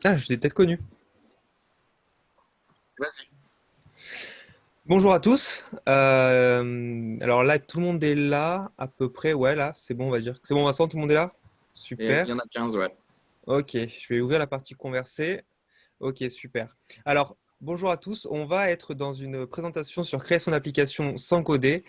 Ah, je l'ai peut-être connu. Vas-y. Bonjour à tous. Alors là, tout le monde est là, à peu près. Ouais, là, c'est bon, on va dire. C'est bon, Vincent, tout le monde est là? Et il y en Super. a 15, ouais. Ok, je vais ouvrir la partie conversée. Ok, super. Alors, bonjour à tous. On va être dans une présentation sur créer son application sans coder.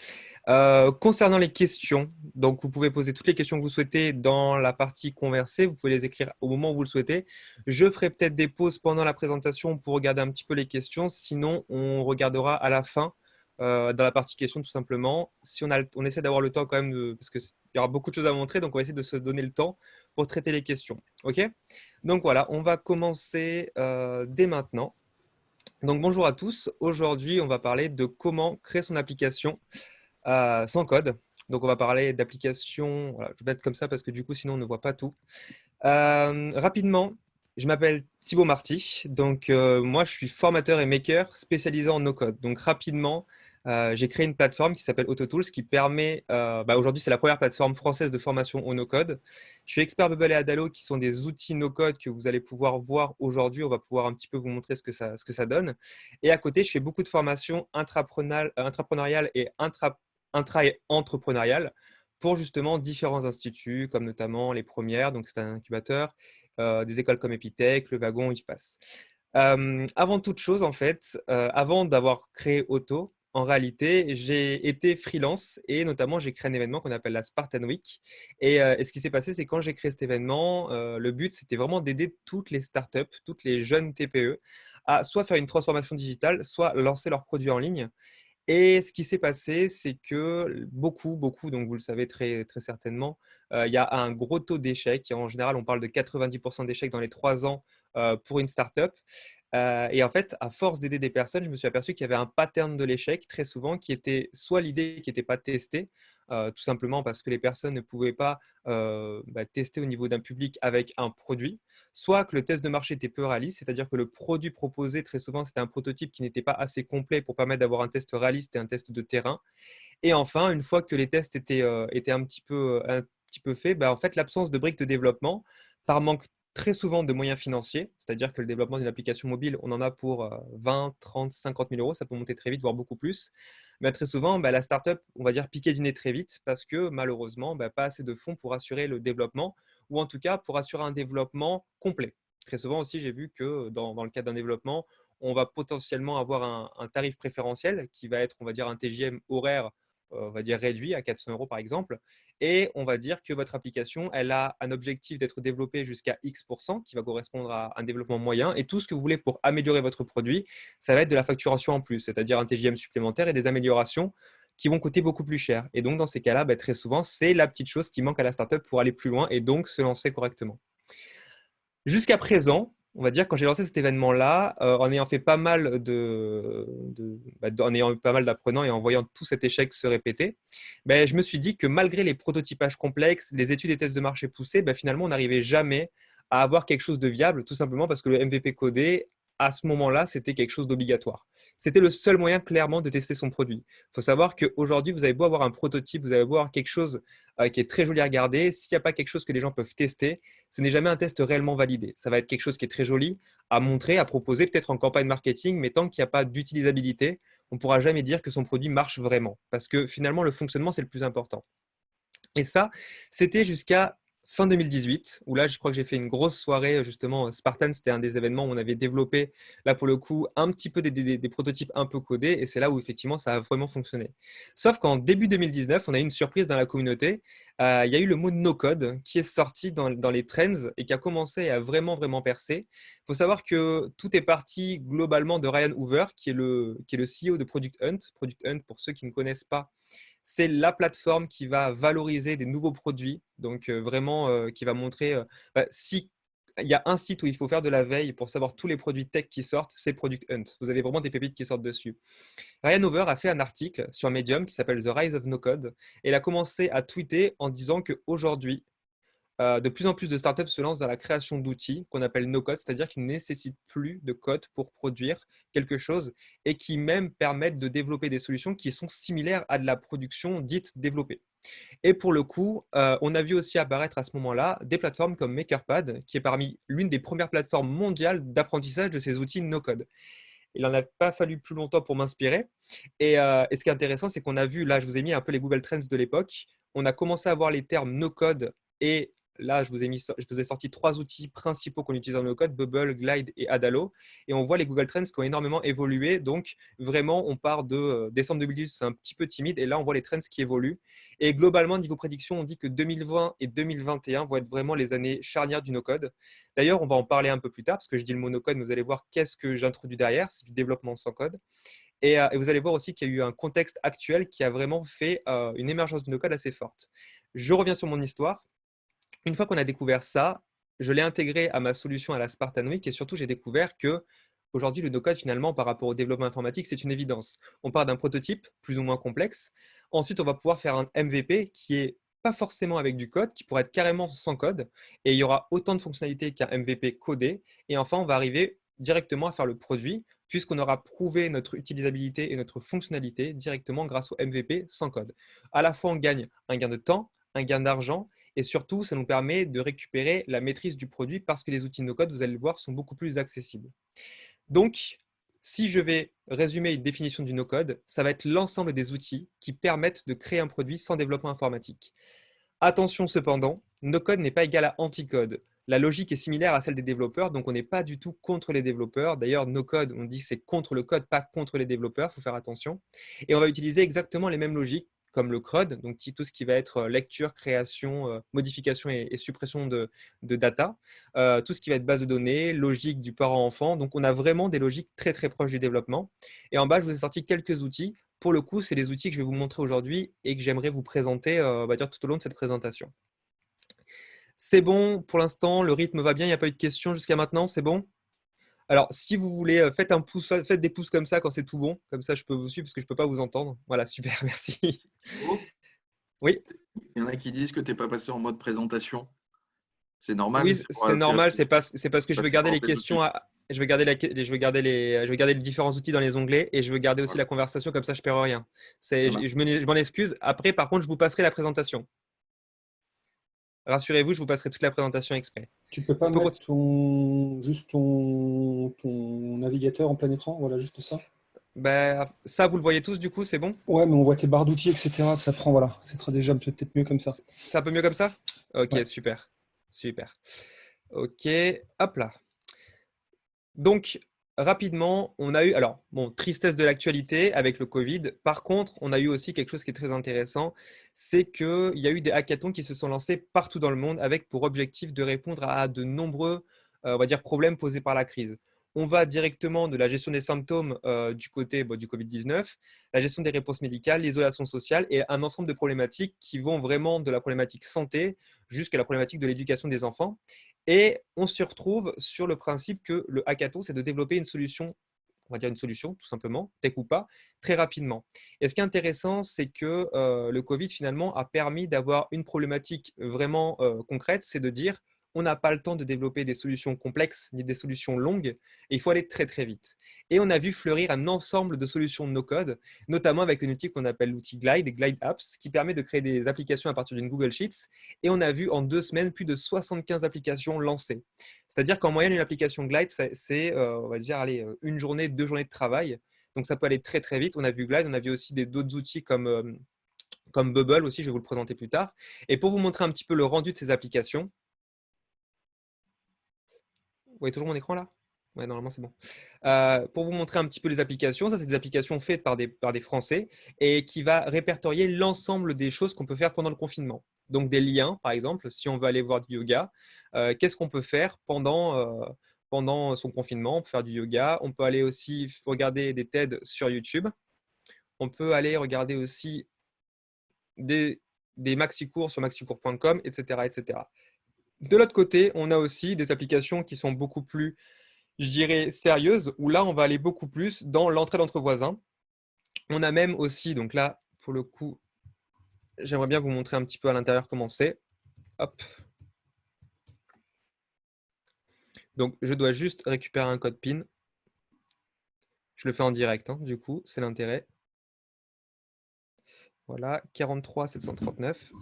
Concernant les questions, donc vous pouvez poser toutes les questions que vous souhaitez dans la partie conversée. Vous pouvez les écrire au moment où vous le souhaitez. Je ferai peut-être des pauses pendant la présentation pour regarder un petit peu les questions. Sinon, on regardera à la fin dans la partie questions tout simplement. Si on essaie d'avoir le temps quand même, parce qu'il y aura beaucoup de choses à montrer, donc on va essayer de se donner le temps pour traiter les questions. OK? Donc voilà, on va commencer dès maintenant. Donc bonjour à tous. Aujourd'hui, on va parler de comment créer son application sans code. Donc, on va parler d'applications. Voilà, je vais mettre comme ça parce que du coup, sinon, on ne voit pas tout. Rapidement, je m'appelle Thibaut Marty. Donc, moi, je suis formateur et maker spécialisé en no-code. Donc, rapidement, j'ai créé une plateforme qui s'appelle AutoTools qui permet, aujourd'hui, c'est la première plateforme française de formation au no-code. Je suis expert Bubble et Adalo qui sont des outils no-code que vous allez pouvoir voir aujourd'hui. On va pouvoir un petit peu vous montrer ce que ça donne. Et à côté, je fais beaucoup de formations intrapreneuriales et intra et entrepreneuriales pour justement différents instituts, comme notamment les Premières, donc c'est un incubateur, des écoles comme Epitech, Le Wagon, IFPAS. Avant toute chose, en fait, avant d'avoir créé Auto, en réalité, j'ai été freelance et notamment j'ai créé un événement qu'on appelle la Spartan Week. Et ce qui s'est passé, c'est quand j'ai créé cet événement, le but c'était vraiment d'aider toutes les startups, toutes les jeunes TPE à soit faire une transformation digitale, soit lancer leurs produits en ligne. Et ce qui s'est passé, c'est que beaucoup, donc vous le savez très, très certainement, il y a un gros taux d'échec. En général, on parle de 90% d'échecs dans les 3 ans pour une startup. Et en fait, à force d'aider des personnes, je me suis aperçu qu'il y avait un pattern de l'échec très souvent qui était soit l'idée qui n'était pas testée, tout simplement parce que les personnes ne pouvaient pas tester au niveau d'un public avec un produit, soit que le test de marché était peu réaliste, c'est-à-dire que le produit proposé, très souvent, c'était un prototype qui n'était pas assez complet pour permettre d'avoir un test réaliste et un test de terrain. Et enfin, une fois que les tests étaient un petit peu faits, en fait, l'absence de briques de développement, par manque très souvent de moyens financiers, c'est-à-dire que le développement d'une application mobile, on en a pour 20, 30, 50 000 euros, ça peut monter très vite, voire beaucoup plus. Mais très souvent, la startup, on va dire, piquait du nez très vite parce que malheureusement, pas assez de fonds pour assurer le développement ou en tout cas pour assurer un développement complet. Très souvent aussi, j'ai vu que dans le cadre d'un développement, on va potentiellement avoir un tarif préférentiel qui va être, on va dire, un TJM horaire on va dire réduit à 400 euros par exemple. Et on va dire que votre application, elle a un objectif d'être développée jusqu'à X% qui va correspondre à un développement moyen. Et tout ce que vous voulez pour améliorer votre produit, ça va être de la facturation en plus, c'est-à-dire un TJM supplémentaire et des améliorations qui vont coûter beaucoup plus cher. Et donc, dans ces cas-là, très souvent, c'est la petite chose qui manque à la startup pour aller plus loin et donc se lancer correctement. Jusqu'à présent, on va dire, quand j'ai lancé cet événement-là, en ayant fait pas mal en ayant eu pas mal d'apprenants et en voyant tout cet échec se répéter, je me suis dit que malgré les prototypages complexes, les études et tests de marché poussés, finalement, on n'arrivait jamais à avoir quelque chose de viable, tout simplement parce que le MVP codé, à ce moment-là, c'était quelque chose d'obligatoire. C'était le seul moyen clairement de tester son produit. Il faut savoir qu'aujourd'hui, vous avez beau avoir un prototype, vous avez beau avoir quelque chose qui est très joli à regarder, s'il n'y a pas quelque chose que les gens peuvent tester, ce n'est jamais un test réellement validé. Ça va être quelque chose qui est très joli à montrer, à proposer, peut-être en campagne marketing, mais tant qu'il n'y a pas d'utilisabilité, on ne pourra jamais dire que son produit marche vraiment. Parce que finalement, le fonctionnement, c'est le plus important. Et ça, c'était jusqu'à fin 2018, où là, je crois que j'ai fait une grosse soirée, justement, Spartan, c'était un des événements où on avait développé, là, pour le coup, un petit peu des prototypes un peu codés, et c'est là où, effectivement, ça a vraiment fonctionné. Sauf qu'en début 2019, on a eu une surprise dans la communauté. Il y a eu le mot no-code qui est sorti dans les trends et qui a commencé à vraiment, vraiment percer. Il faut savoir que tout est parti globalement de Ryan Hoover, qui est le CEO de Product Hunt. Product Hunt, pour ceux qui ne connaissent pas, c'est la plateforme qui va valoriser des nouveaux produits, donc vraiment qui va montrer si il y a un site où il faut faire de la veille pour savoir tous les produits tech qui sortent, c'est Product Hunt. Vous avez vraiment des pépites qui sortent dessus. Ryan Over a fait un article sur Medium qui s'appelle The Rise of No Code et il a commencé à tweeter en disant qu'aujourd'hui, de plus en plus de startups se lancent dans la création d'outils qu'on appelle no-code, c'est-à-dire qui ne nécessitent plus de code pour produire quelque chose et qui même permettent de développer des solutions qui sont similaires à de la production dite développée. Et pour le coup, on a vu aussi apparaître à ce moment-là des plateformes comme MakerPad, qui est parmi l'une des premières plateformes mondiales d'apprentissage de ces outils no-code. Il n'en a pas fallu plus longtemps pour m'inspirer. Et ce qui est intéressant, c'est qu'on a vu, là, je vous ai mis un peu les Google Trends de l'époque. On a commencé à voir les termes no-code et là, je vous ai sorti trois outils principaux qu'on utilise en no-code, Bubble, Glide et Adalo. Et on voit les Google Trends qui ont énormément évolué. Donc, vraiment, on part de décembre 2018, c'est un petit peu timide. Et là, on voit les trends qui évoluent. Et globalement, niveau prédiction, on dit que 2020 et 2021 vont être vraiment les années charnières du no-code. D'ailleurs, on va en parler un peu plus tard parce que je dis le mot no-code, mais vous allez voir qu'est-ce que j'introduis derrière. C'est du développement sans code. Et vous allez voir aussi qu'il y a eu un contexte actuel qui a vraiment fait une émergence du no-code assez forte. Je reviens sur mon histoire. Une fois qu'on a découvert ça, je l'ai intégré à ma solution à la Spartan Week et surtout, j'ai découvert que aujourd'hui, le no-code, finalement, par rapport au développement informatique, c'est une évidence. On part d'un prototype plus ou moins complexe. Ensuite, on va pouvoir faire un MVP qui est pas forcément avec du code, qui pourrait être carrément sans code. Et il y aura autant de fonctionnalités qu'un MVP codé. Et enfin, on va arriver directement à faire le produit, puisqu'on aura prouvé notre utilisabilité et notre fonctionnalité directement grâce au MVP sans code. À la fois, on gagne un gain de temps, un gain d'argent, et surtout, ça nous permet de récupérer la maîtrise du produit parce que les outils no-code, vous allez le voir, sont beaucoup plus accessibles. Donc, si je vais résumer une définition du no-code, ça va être l'ensemble des outils qui permettent de créer un produit sans développement informatique. Attention cependant, no-code n'est pas égal à anti-code. La logique est similaire à celle des développeurs, donc on n'est pas du tout contre les développeurs. D'ailleurs, no-code, on dit que c'est contre le code, pas contre les développeurs, il faut faire attention. Et on va utiliser exactement les mêmes logiques comme le CRUD, donc tout ce qui va être lecture, création, modification et suppression de data, tout ce qui va être base de données, logique du parent-enfant. Donc on a vraiment des logiques très très proches du développement. Et en bas, je vous ai sorti quelques outils. Pour le coup, c'est les outils que je vais vous montrer aujourd'hui et que j'aimerais vous présenter on va dire, tout au long de cette présentation. C'est bon pour l'instant, le rythme va bien, il n'y a pas eu de questions jusqu'à maintenant, c'est bon? Alors, si vous voulez, faites un pouce, faites des pouces comme ça quand c'est tout bon, comme ça je peux vous suivre parce que je ne peux pas vous entendre. Voilà, super, merci. Thibaut, Oui, il y en a qui disent que tu n'es pas passé en mode présentation. C'est normal, oui, c'est pour c'est normal, c'est parce que je veux passer garder par les tes questions outils. je veux garder je veux garder les différents outils dans les onglets et je veux garder aussi Voilà, la conversation comme ça je perds rien. ça Je, marche. je m'en excuse. Après, par contre, je vous passerai la présentation. Rassurez-vous, je vous passerai toute la présentation exprès. Tu peux pas On peut mettre continuer. juste ton navigateur en plein écran, voilà, juste ça. Ben, ça, vous le voyez tous, du coup, c'est bon? Ouais, mais on voit tes barres d'outils, etc. Ça prend, voilà, c'est très déjà peut-être mieux comme ça. C'est un peu mieux comme ça? Ok, Ouais. super. Super. Ok, hop là. Donc, rapidement, on a eu, alors, bon, tristesse de l'actualité avec le Covid. Par contre, on a eu aussi quelque chose qui est très intéressant, c'est qu'il y a eu des hackathons qui se sont lancés partout dans le monde avec pour objectif de répondre à de nombreux, on va dire, problèmes posés par la crise. On va directement de la gestion des symptômes du côté du Covid-19, la gestion des réponses médicales, l'isolation sociale et un ensemble de problématiques qui vont vraiment de la problématique santé jusqu'à la problématique de l'éducation des enfants. Et on se retrouve sur le principe que le hackathon, c'est de développer une solution, on va dire une solution tout simplement, tech ou pas, très rapidement. Et ce qui est intéressant, c'est que le Covid finalement a permis d'avoir une problématique vraiment concrète, c'est de dire on n'a pas le temps de développer des solutions complexes ni des solutions longues, et il faut aller très très vite. Et on a vu fleurir un ensemble de solutions no-code, notamment avec un outil qu'on appelle l'outil Glide, Glide Apps, qui permet de créer des applications à partir d'une Google Sheets. Et on a vu en 2 semaines plus de 75 applications lancées. C'est-à-dire qu'en moyenne, une application Glide, c'est on va dire, allez, une journée, 2 journées de travail. Donc ça peut aller très très vite. On a vu Glide, on a vu aussi d'autres outils comme Bubble aussi, je vais vous le présenter plus tard. Et pour vous montrer un petit peu le rendu de ces applications, vous voyez toujours mon écran là? Ouais, normalement c'est bon. Pour vous montrer un petit peu les applications, ça c'est des applications faites par des Français et qui va répertorier l'ensemble des choses qu'on peut faire pendant le confinement. Donc des liens, par exemple, si on veut aller voir du yoga, qu'est-ce qu'on peut faire pendant son confinement? On peut faire du yoga, on peut aller aussi regarder des TED sur YouTube, on peut aller regarder aussi des, des maxi-cours sur maxicours.com, etc., etc. De l'autre côté, on a aussi des applications qui sont beaucoup plus, je dirais, sérieuses, où là, on va aller beaucoup plus dans l'entraide entre voisins. On a même aussi, donc là, pour le coup, j'aimerais bien vous montrer un petit peu à l'intérieur comment c'est. Hop. Donc, je dois juste récupérer un code PIN. Je le fais en direct, hein, du coup, c'est l'intérêt. Voilà, 43 739.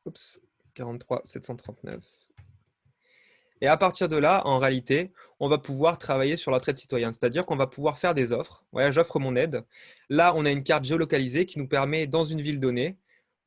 Oups, 43 739. Et à partir de là, en réalité, on va pouvoir travailler sur l'entraide citoyenne, c'est-à-dire qu'on va pouvoir faire des offres. Voilà, j'offre mon aide. Là, on a une carte géolocalisée qui nous permet, dans une ville donnée,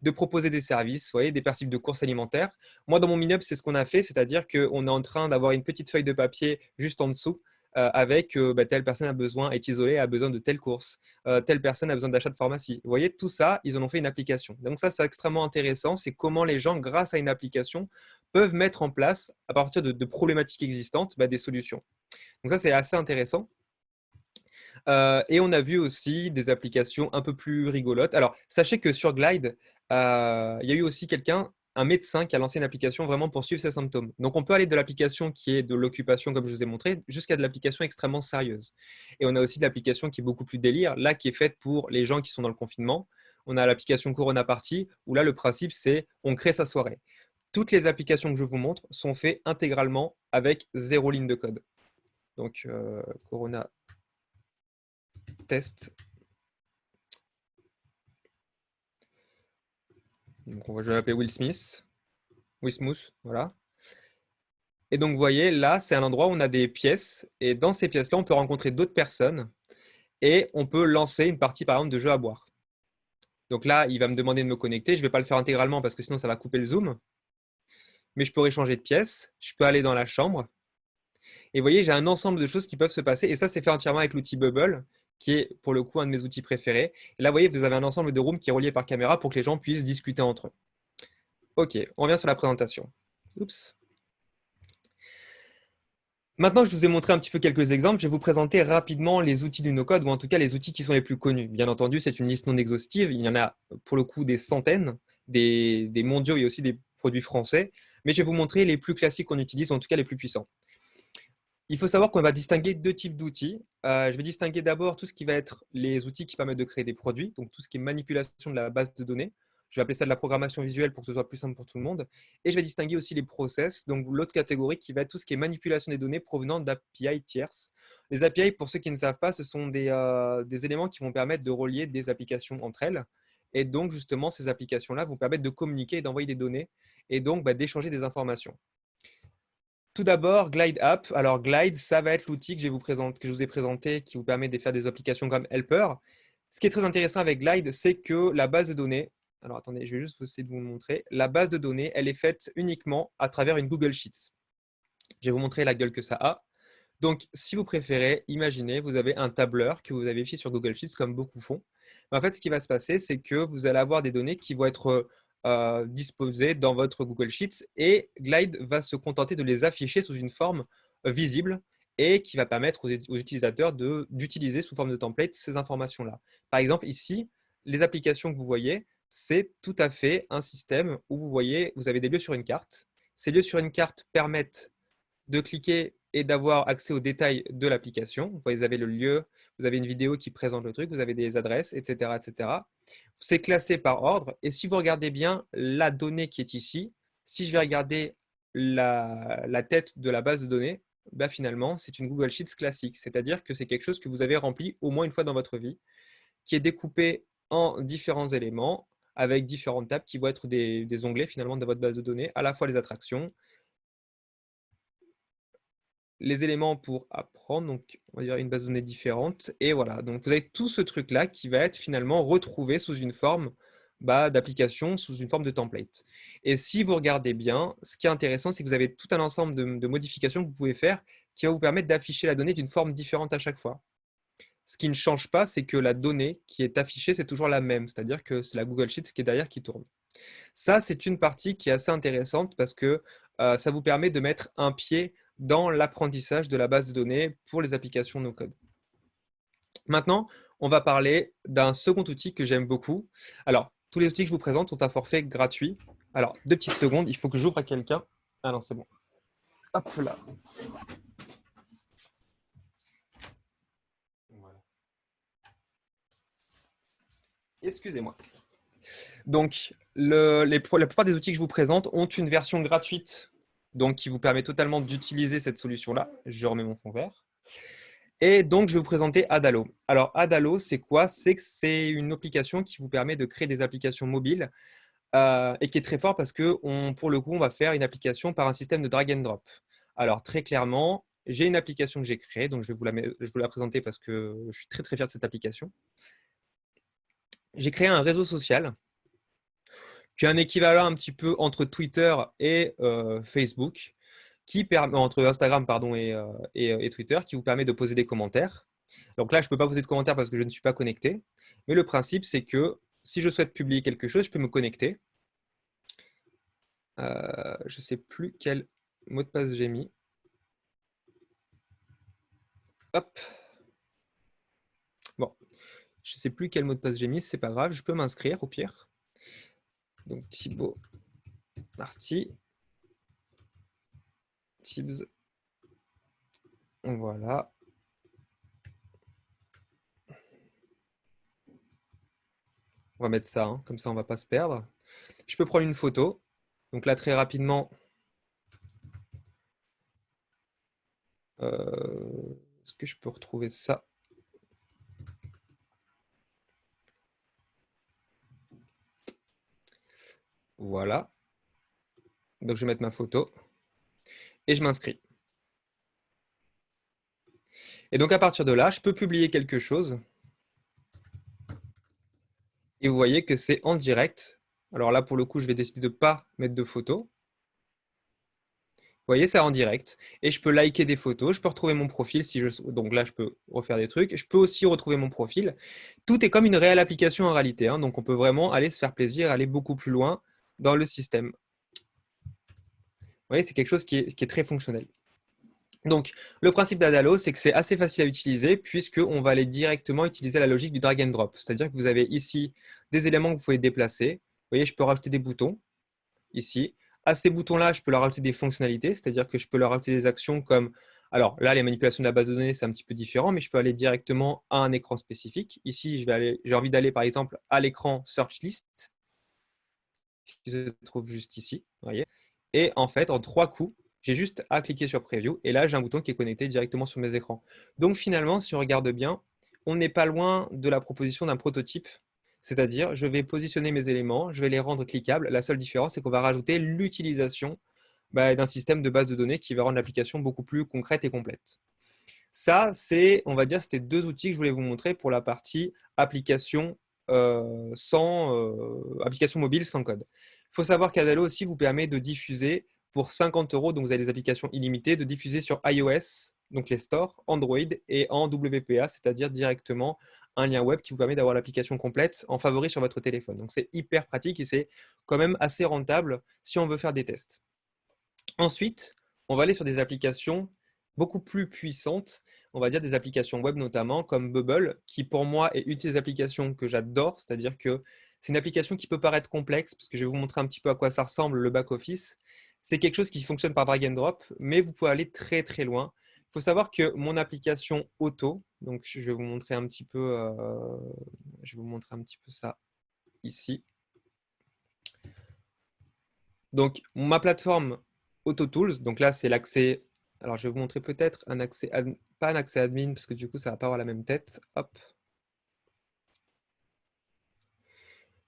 de proposer des services, vous voyez, des principes de course alimentaire. Moi, dans mon immeuble, c'est ce qu'on a fait, c'est-à-dire qu'on est en train d'avoir une petite feuille de papier juste en dessous avec telle personne a besoin, est isolée, a besoin de telle course, telle personne a besoin d'achat de pharmacie. Vous voyez, tout ça, ils en ont fait une application. Donc ça, c'est extrêmement intéressant, c'est comment les gens, grâce à une application, peuvent mettre en place, à partir de problématiques existantes, des solutions. Donc ça, c'est assez intéressant. Et on a vu aussi des applications un peu plus rigolotes. Alors, sachez que sur Glide, il y a eu aussi un médecin qui a lancé une application vraiment pour suivre ses symptômes. Donc, on peut aller de l'application qui est de l'occupation, comme je vous ai montré, jusqu'à de l'application extrêmement sérieuse. Et on a aussi de l'application qui est beaucoup plus délire, là, qui est faite pour les gens qui sont dans le confinement. On a l'application Corona Party, où là, le principe, c'est on crée sa soirée. Toutes les applications que je vous montre sont faites intégralement avec 0 ligne de code. Donc, Corona test. Donc, je vais l'appeler Will Smith. Will Smooth, voilà. Et donc, vous voyez, là, c'est un endroit où on a des pièces. Et dans ces pièces-là, on peut rencontrer d'autres personnes. Et on peut lancer une partie, par exemple, de jeu à boire. Donc là, il va me demander de me connecter. Je ne vais pas le faire intégralement parce que sinon, ça va couper le zoom. Mais je pourrais changer de pièce. Je peux aller dans la chambre. Et vous voyez, j'ai un ensemble de choses qui peuvent se passer. Et ça, c'est fait entièrement avec l'outil Bubble, qui est pour le coup un de mes outils préférés. Et là, vous voyez, vous avez un ensemble de rooms qui est relié par caméra pour que les gens puissent discuter entre eux. OK, on revient sur la présentation. Oups. Maintenant que je vous ai montré un petit peu quelques exemples, je vais vous présenter rapidement les outils du no-code, ou en tout cas les outils qui sont les plus connus. Bien entendu, c'est une liste non exhaustive. Il y en a pour le coup des centaines, des mondiaux et aussi des produits français. Mais je vais vous montrer les plus classiques qu'on utilise, ou en tout cas les plus puissants. Il faut savoir qu'on va distinguer deux types d'outils. Je vais distinguer d'abord tout ce qui va être les outils qui permettent de créer des produits, donc tout ce qui est manipulation de la base de données. Je vais appeler ça de la programmation visuelle pour que ce soit plus simple pour tout le monde. Et je vais distinguer aussi les process, donc l'autre catégorie qui va être tout ce qui est manipulation des données provenant d'API tierces. Les API, pour ceux qui ne savent pas, ce sont des éléments qui vont permettre de relier des applications entre elles. Et donc, justement, ces applications-là vont permettre de communiquer et d'envoyer des données et donc d'échanger des informations. Tout d'abord, Glide App. Alors, Glide, ça va être l'outil que je vous ai présenté qui vous permet de faire des applications comme Helper. Ce qui est très intéressant avec Glide, c'est que la base de données, alors attendez, je vais juste essayer de vous le montrer. La base de données, elle est faite uniquement à travers une Google Sheets. Je vais vous montrer la gueule que ça a. Donc, si vous préférez, imaginez, vous avez un tableur que vous avez vérifié sur Google Sheets, comme beaucoup font. En fait, ce qui va se passer, c'est que vous allez avoir des données qui vont être disposées dans votre Google Sheets et Glide va se contenter de les afficher sous une forme visible et qui va permettre aux utilisateurs d'utiliser sous forme de template ces informations-là. Par exemple, ici, les applications que vous voyez, c'est tout à fait un système où vous voyez, vous avez des lieux sur une carte. Ces lieux sur une carte permettent de cliquer et d'avoir accès aux détails de l'application. Vous avez le lieu, vous avez une vidéo qui présente le truc, vous avez des adresses, etc. etc. C'est classé par ordre. Et si vous regardez bien la donnée qui est ici, si je vais regarder la tête de la base de données, finalement, c'est une Google Sheets classique. C'est-à-dire que c'est quelque chose que vous avez rempli au moins une fois dans votre vie, qui est découpé en différents éléments avec différentes tables qui vont être des onglets finalement dans votre base de données, à la fois les attractions, les éléments pour apprendre, donc on va dire une base de données différente. Et voilà, donc vous avez tout ce truc-là qui va être finalement retrouvé sous une forme d'application, sous une forme de template. Et si vous regardez bien, ce qui est intéressant, c'est que vous avez tout un ensemble de modifications que vous pouvez faire qui va vous permettre d'afficher la donnée d'une forme différente à chaque fois. Ce qui ne change pas, c'est que la donnée qui est affichée, c'est toujours la même, c'est-à-dire que c'est la Google Sheets qui est derrière qui tourne. Ça, c'est une partie qui est assez intéressante parce que ça vous permet de mettre un pied dans l'apprentissage de la base de données pour les applications no-code. Maintenant, on va parler d'un second outil que j'aime beaucoup. Alors, tous les outils que je vous présente sont à forfait gratuit. Alors, 2 petites secondes, il faut que j'ouvre à quelqu'un. Ah non, c'est bon. Hop là. Voilà. Excusez-moi. Donc, la plupart des outils que je vous présente ont une version gratuite, donc qui vous permet totalement d'utiliser cette solution-là. Je remets mon fond vert. Et donc, je vais vous présenter Adalo. Alors, Adalo, c'est quoi? C'est que c'est une application qui vous permet de créer des applications mobiles et qui est très fort parce que pour le coup, on va faire une application par un système de drag and drop. Alors, très clairement, j'ai une application que j'ai créée, donc je vais vous la présenter parce que je suis très très fier de cette application. J'ai créé un réseau social qui est un équivalent un petit peu entre Twitter et Facebook, entre Instagram pardon, et Twitter, qui vous permet de poser des commentaires. Donc là, je ne peux pas poser de commentaires parce que je ne suis pas connecté. Mais le principe, c'est que si je souhaite publier quelque chose, je peux me connecter. Je ne sais plus quel mot de passe j'ai mis. Hop. Bon, je ne sais plus quel mot de passe j'ai mis, c'est pas grave, je peux m'inscrire au pire. Donc Thibaut Marty. Tibbs. Voilà. On va mettre ça, hein, comme ça on ne va pas se perdre. Je peux prendre une photo. Donc là, très rapidement, est-ce que je peux retrouver ça? Voilà. Donc je vais mettre ma photo et je m'inscris. Et donc à partir de là, je peux publier quelque chose. Et vous voyez que c'est en direct. Alors là, pour le coup, je vais décider de ne pas mettre de photo. Vous voyez, c'est en direct. Et je peux liker des photos. Je peux retrouver mon profil. Donc là, je peux refaire des trucs. Je peux aussi retrouver mon profil. Tout est comme une réelle application en réalité, hein. Donc on peut vraiment aller se faire plaisir, aller beaucoup plus loin dans le système. Vous voyez, c'est quelque chose qui est très fonctionnel. Donc, le principe d'Adalo, c'est que c'est assez facile à utiliser puisqu'on va aller directement utiliser la logique du drag and drop. C'est-à-dire que vous avez ici des éléments que vous pouvez déplacer. Vous voyez, je peux rajouter des boutons ici. À ces boutons-là, je peux leur rajouter des fonctionnalités, c'est-à-dire que je peux leur rajouter des actions comme… Alors là, les manipulations de la base de données, c'est un petit peu différent, mais je peux aller directement à un écran spécifique. Ici, j'ai envie d'aller par exemple à l'écran Search List, qui se trouve juste ici. Vous voyez. Et en fait, en 3 coups, j'ai juste à cliquer sur Preview. Et là, j'ai un bouton qui est connecté directement sur mes écrans. Donc finalement, si on regarde bien, on n'est pas loin de la proposition d'un prototype. C'est-à-dire, je vais positionner mes éléments, je vais les rendre cliquables. La seule différence, c'est qu'on va rajouter l'utilisation d'un système de base de données qui va rendre l'application beaucoup plus concrète et complète. Ça, c'est, on va dire, c'était 2 outils que je voulais vous montrer pour la partie application, application mobile sans code. Il faut savoir qu'Adalo aussi vous permet de diffuser pour 50 €, donc vous avez des applications illimitées, de diffuser sur iOS, donc les stores, Android et en WPA, c'est-à-dire directement un lien web qui vous permet d'avoir l'application complète en favori sur votre téléphone. Donc c'est hyper pratique et c'est quand même assez rentable si on veut faire des tests. Ensuite, on va aller sur des applications beaucoup plus puissantes, on va dire des applications web notamment comme Bubble, qui pour moi est une des applications que j'adore, c'est-à-dire que c'est une application qui peut paraître complexe, parce que je vais vous montrer un petit peu à quoi ça ressemble, le back-office. C'est quelque chose qui fonctionne par drag and drop, mais vous pouvez aller très très loin. Il faut savoir que mon application auto, donc je vais vous montrer un petit peu, ça ici. Donc, ma plateforme AutoTools, donc là, c'est l'accès. Alors, je vais vous montrer peut-être un accès, pas un accès admin, parce que du coup, ça ne va pas avoir la même tête. Hop.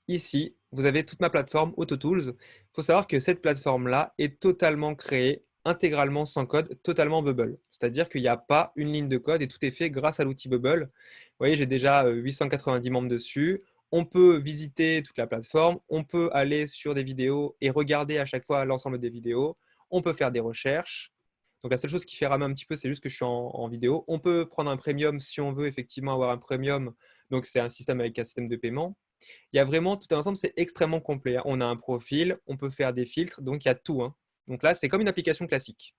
Ici, vous avez toute ma plateforme AutoTools. Il faut savoir que cette plateforme-là est totalement créée, intégralement sans code, totalement Bubble. C'est-à-dire qu'il n'y a pas une ligne de code et tout est fait grâce à l'outil Bubble. Vous voyez, j'ai déjà 890 membres dessus. On peut visiter toute la plateforme, on peut aller sur des vidéos et regarder à chaque fois l'ensemble des vidéos. On peut faire des recherches. Donc la seule chose qui fait ramer un petit peu, c'est juste que je suis en vidéo. On peut prendre un premium si on veut effectivement avoir un premium. Donc c'est un système avec un système de paiement. Il y a vraiment tout un ensemble, c'est extrêmement complet, hein. On a un profil, on peut faire des filtres, donc il y a tout, hein. Donc là, c'est comme une application classique.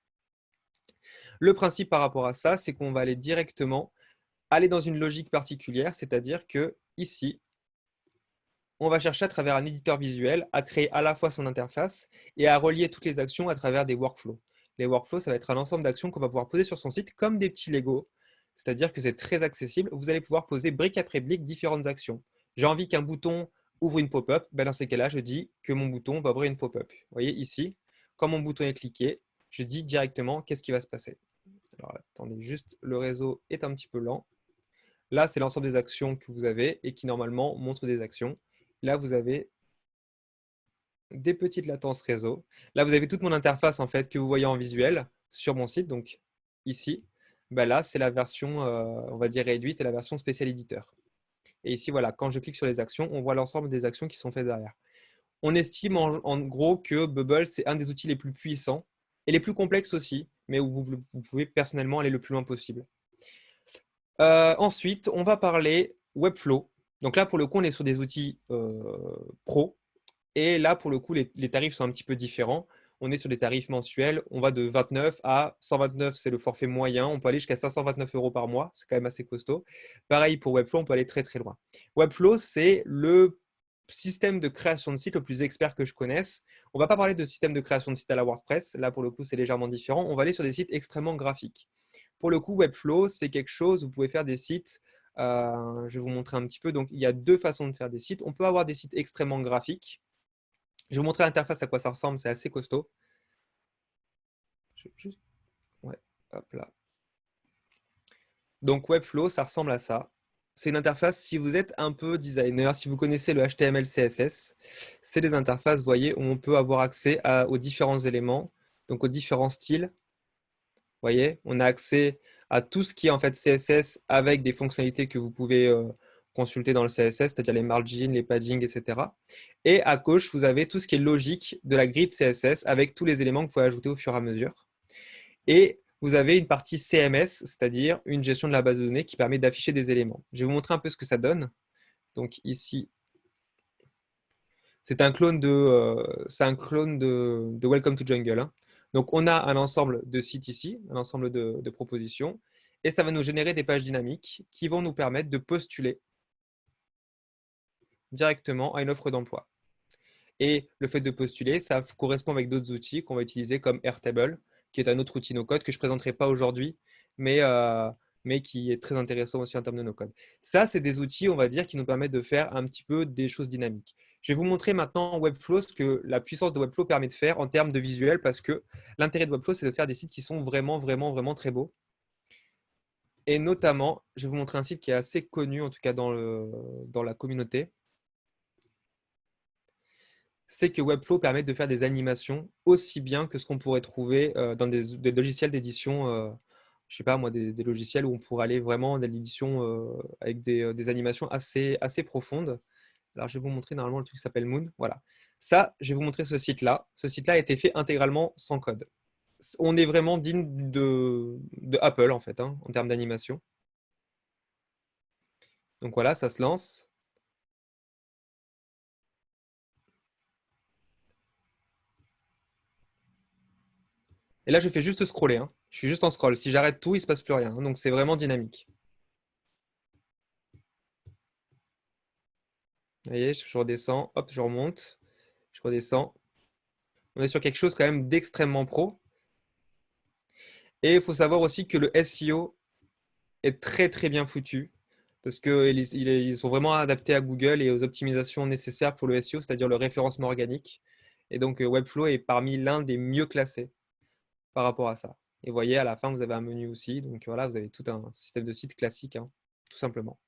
Le principe par rapport à ça, c'est qu'on va aller directement aller dans une logique particulière, c'est-à-dire que ici, on va chercher à travers un éditeur visuel à créer à la fois son interface et à relier toutes les actions à travers des workflows. Les workflows, ça va être un ensemble d'actions qu'on va pouvoir poser sur son site comme des petits Lego, c'est-à-dire que c'est très accessible. Vous allez pouvoir poser brique après brique différentes actions. J'ai envie qu'un bouton ouvre une pop-up, dans ces cas-là, je dis que mon bouton va ouvrir une pop-up. Vous voyez ici, quand mon bouton est cliqué, je dis directement qu'est-ce qui va se passer. Alors, attendez, juste, le réseau est un petit peu lent. Là, c'est l'ensemble des actions que vous avez et qui, normalement, montrent des actions. Là, vous avez des petites latences réseau. Là, vous avez toute mon interface, en fait, que vous voyez en visuel sur mon site. Donc, ici, ben là, c'est la version, on va dire, réduite et la version spécial éditeur. Et ici, voilà, quand je clique sur les actions, on voit l'ensemble des actions qui sont faites derrière. On estime en gros que Bubble, c'est un des outils les plus puissants et les plus complexes aussi, mais où vous pouvez personnellement aller le plus loin possible. Ensuite, on va parler Webflow. Donc là, pour le coup, on est sur des outils pro. Et là, pour le coup, les tarifs sont un petit peu différents. On est sur des tarifs mensuels. On va de 29 à 129, c'est le forfait moyen. On peut aller jusqu'à 529 € par mois. C'est quand même assez costaud. Pareil pour Webflow, on peut aller très très loin. Webflow, c'est le système de création de site le plus expert que je connaisse. On ne va pas parler de système de création de site à la WordPress. Là, pour le coup, c'est légèrement différent. On va aller sur des sites extrêmement graphiques. Pour le coup, Webflow, c'est quelque chose, vous pouvez faire des sites. Je vais vous montrer un petit peu. Donc, il y a deux façons de faire des sites. On peut avoir des sites extrêmement graphiques. Je vais vous montrer l'interface à quoi ça ressemble, c'est assez costaud. Ouais, hop là. Donc Webflow, ça ressemble à ça. C'est une interface, si vous êtes un peu designer, si vous connaissez le HTML, CSS, c'est des interfaces, vous voyez, où on peut avoir accès aux différents éléments, donc aux différents styles. Vous voyez, on a accès à tout ce qui est en fait CSS avec des fonctionnalités que vous pouvez consulter dans le CSS, c'est-à-dire les margins, les paddings, etc. Et à gauche, vous avez tout ce qui est logique de la grille de CSS avec tous les éléments que vous pouvez ajouter au fur et à mesure. Et vous avez une partie CMS, c'est-à-dire une gestion de la base de données qui permet d'afficher des éléments. Je vais vous montrer un peu ce que ça donne. Donc ici, c'est un clone de Welcome to Jungle, hein. Donc on a un ensemble de sites ici, un ensemble de propositions, et ça va nous générer des pages dynamiques qui vont nous permettre de postuler directement à une offre d'emploi. Et le fait de postuler, ça correspond avec d'autres outils qu'on va utiliser comme Airtable, qui est un autre outil no-code que je ne présenterai pas aujourd'hui, mais qui est très intéressant aussi en termes de no-code. Ça, c'est des outils, on va dire, qui nous permettent de faire un petit peu des choses dynamiques. Je vais vous montrer maintenant Webflow ce que la puissance de Webflow permet de faire en termes de visuel, parce que l'intérêt de Webflow, c'est de faire des sites qui sont vraiment, vraiment, vraiment très beaux. Et notamment, je vais vous montrer un site qui est assez connu, en tout cas dans la communauté. C'est que Webflow permet de faire des animations aussi bien que ce qu'on pourrait trouver dans des logiciels d'édition, je ne sais pas moi, des logiciels où on pourrait aller vraiment dans l'édition avec des animations assez profondes. Alors, je vais vous montrer normalement le truc qui s'appelle Moon. Voilà. Ça, je vais vous montrer ce site-là. Ce site-là a été fait intégralement sans code. On est vraiment digne de Apple, en fait, hein, en termes d'animation. Donc voilà, ça se lance. Et là, je fais juste scroller, hein. Je suis juste en scroll. Si j'arrête tout, il ne se passe plus rien, hein. Donc, c'est vraiment dynamique. Vous voyez, je redescends, hop, je remonte, je redescends. On est sur quelque chose quand même d'extrêmement pro. Et il faut savoir aussi que le SEO est très très bien foutu parce qu'ils sont vraiment adaptés à Google et aux optimisations nécessaires pour le SEO, c'est-à-dire le référencement organique. Et donc Webflow est parmi l'un des mieux classés par rapport à ça. Et vous voyez, à la fin, vous avez un menu aussi. Donc voilà, vous avez tout un système de site classique, hein, tout simplement.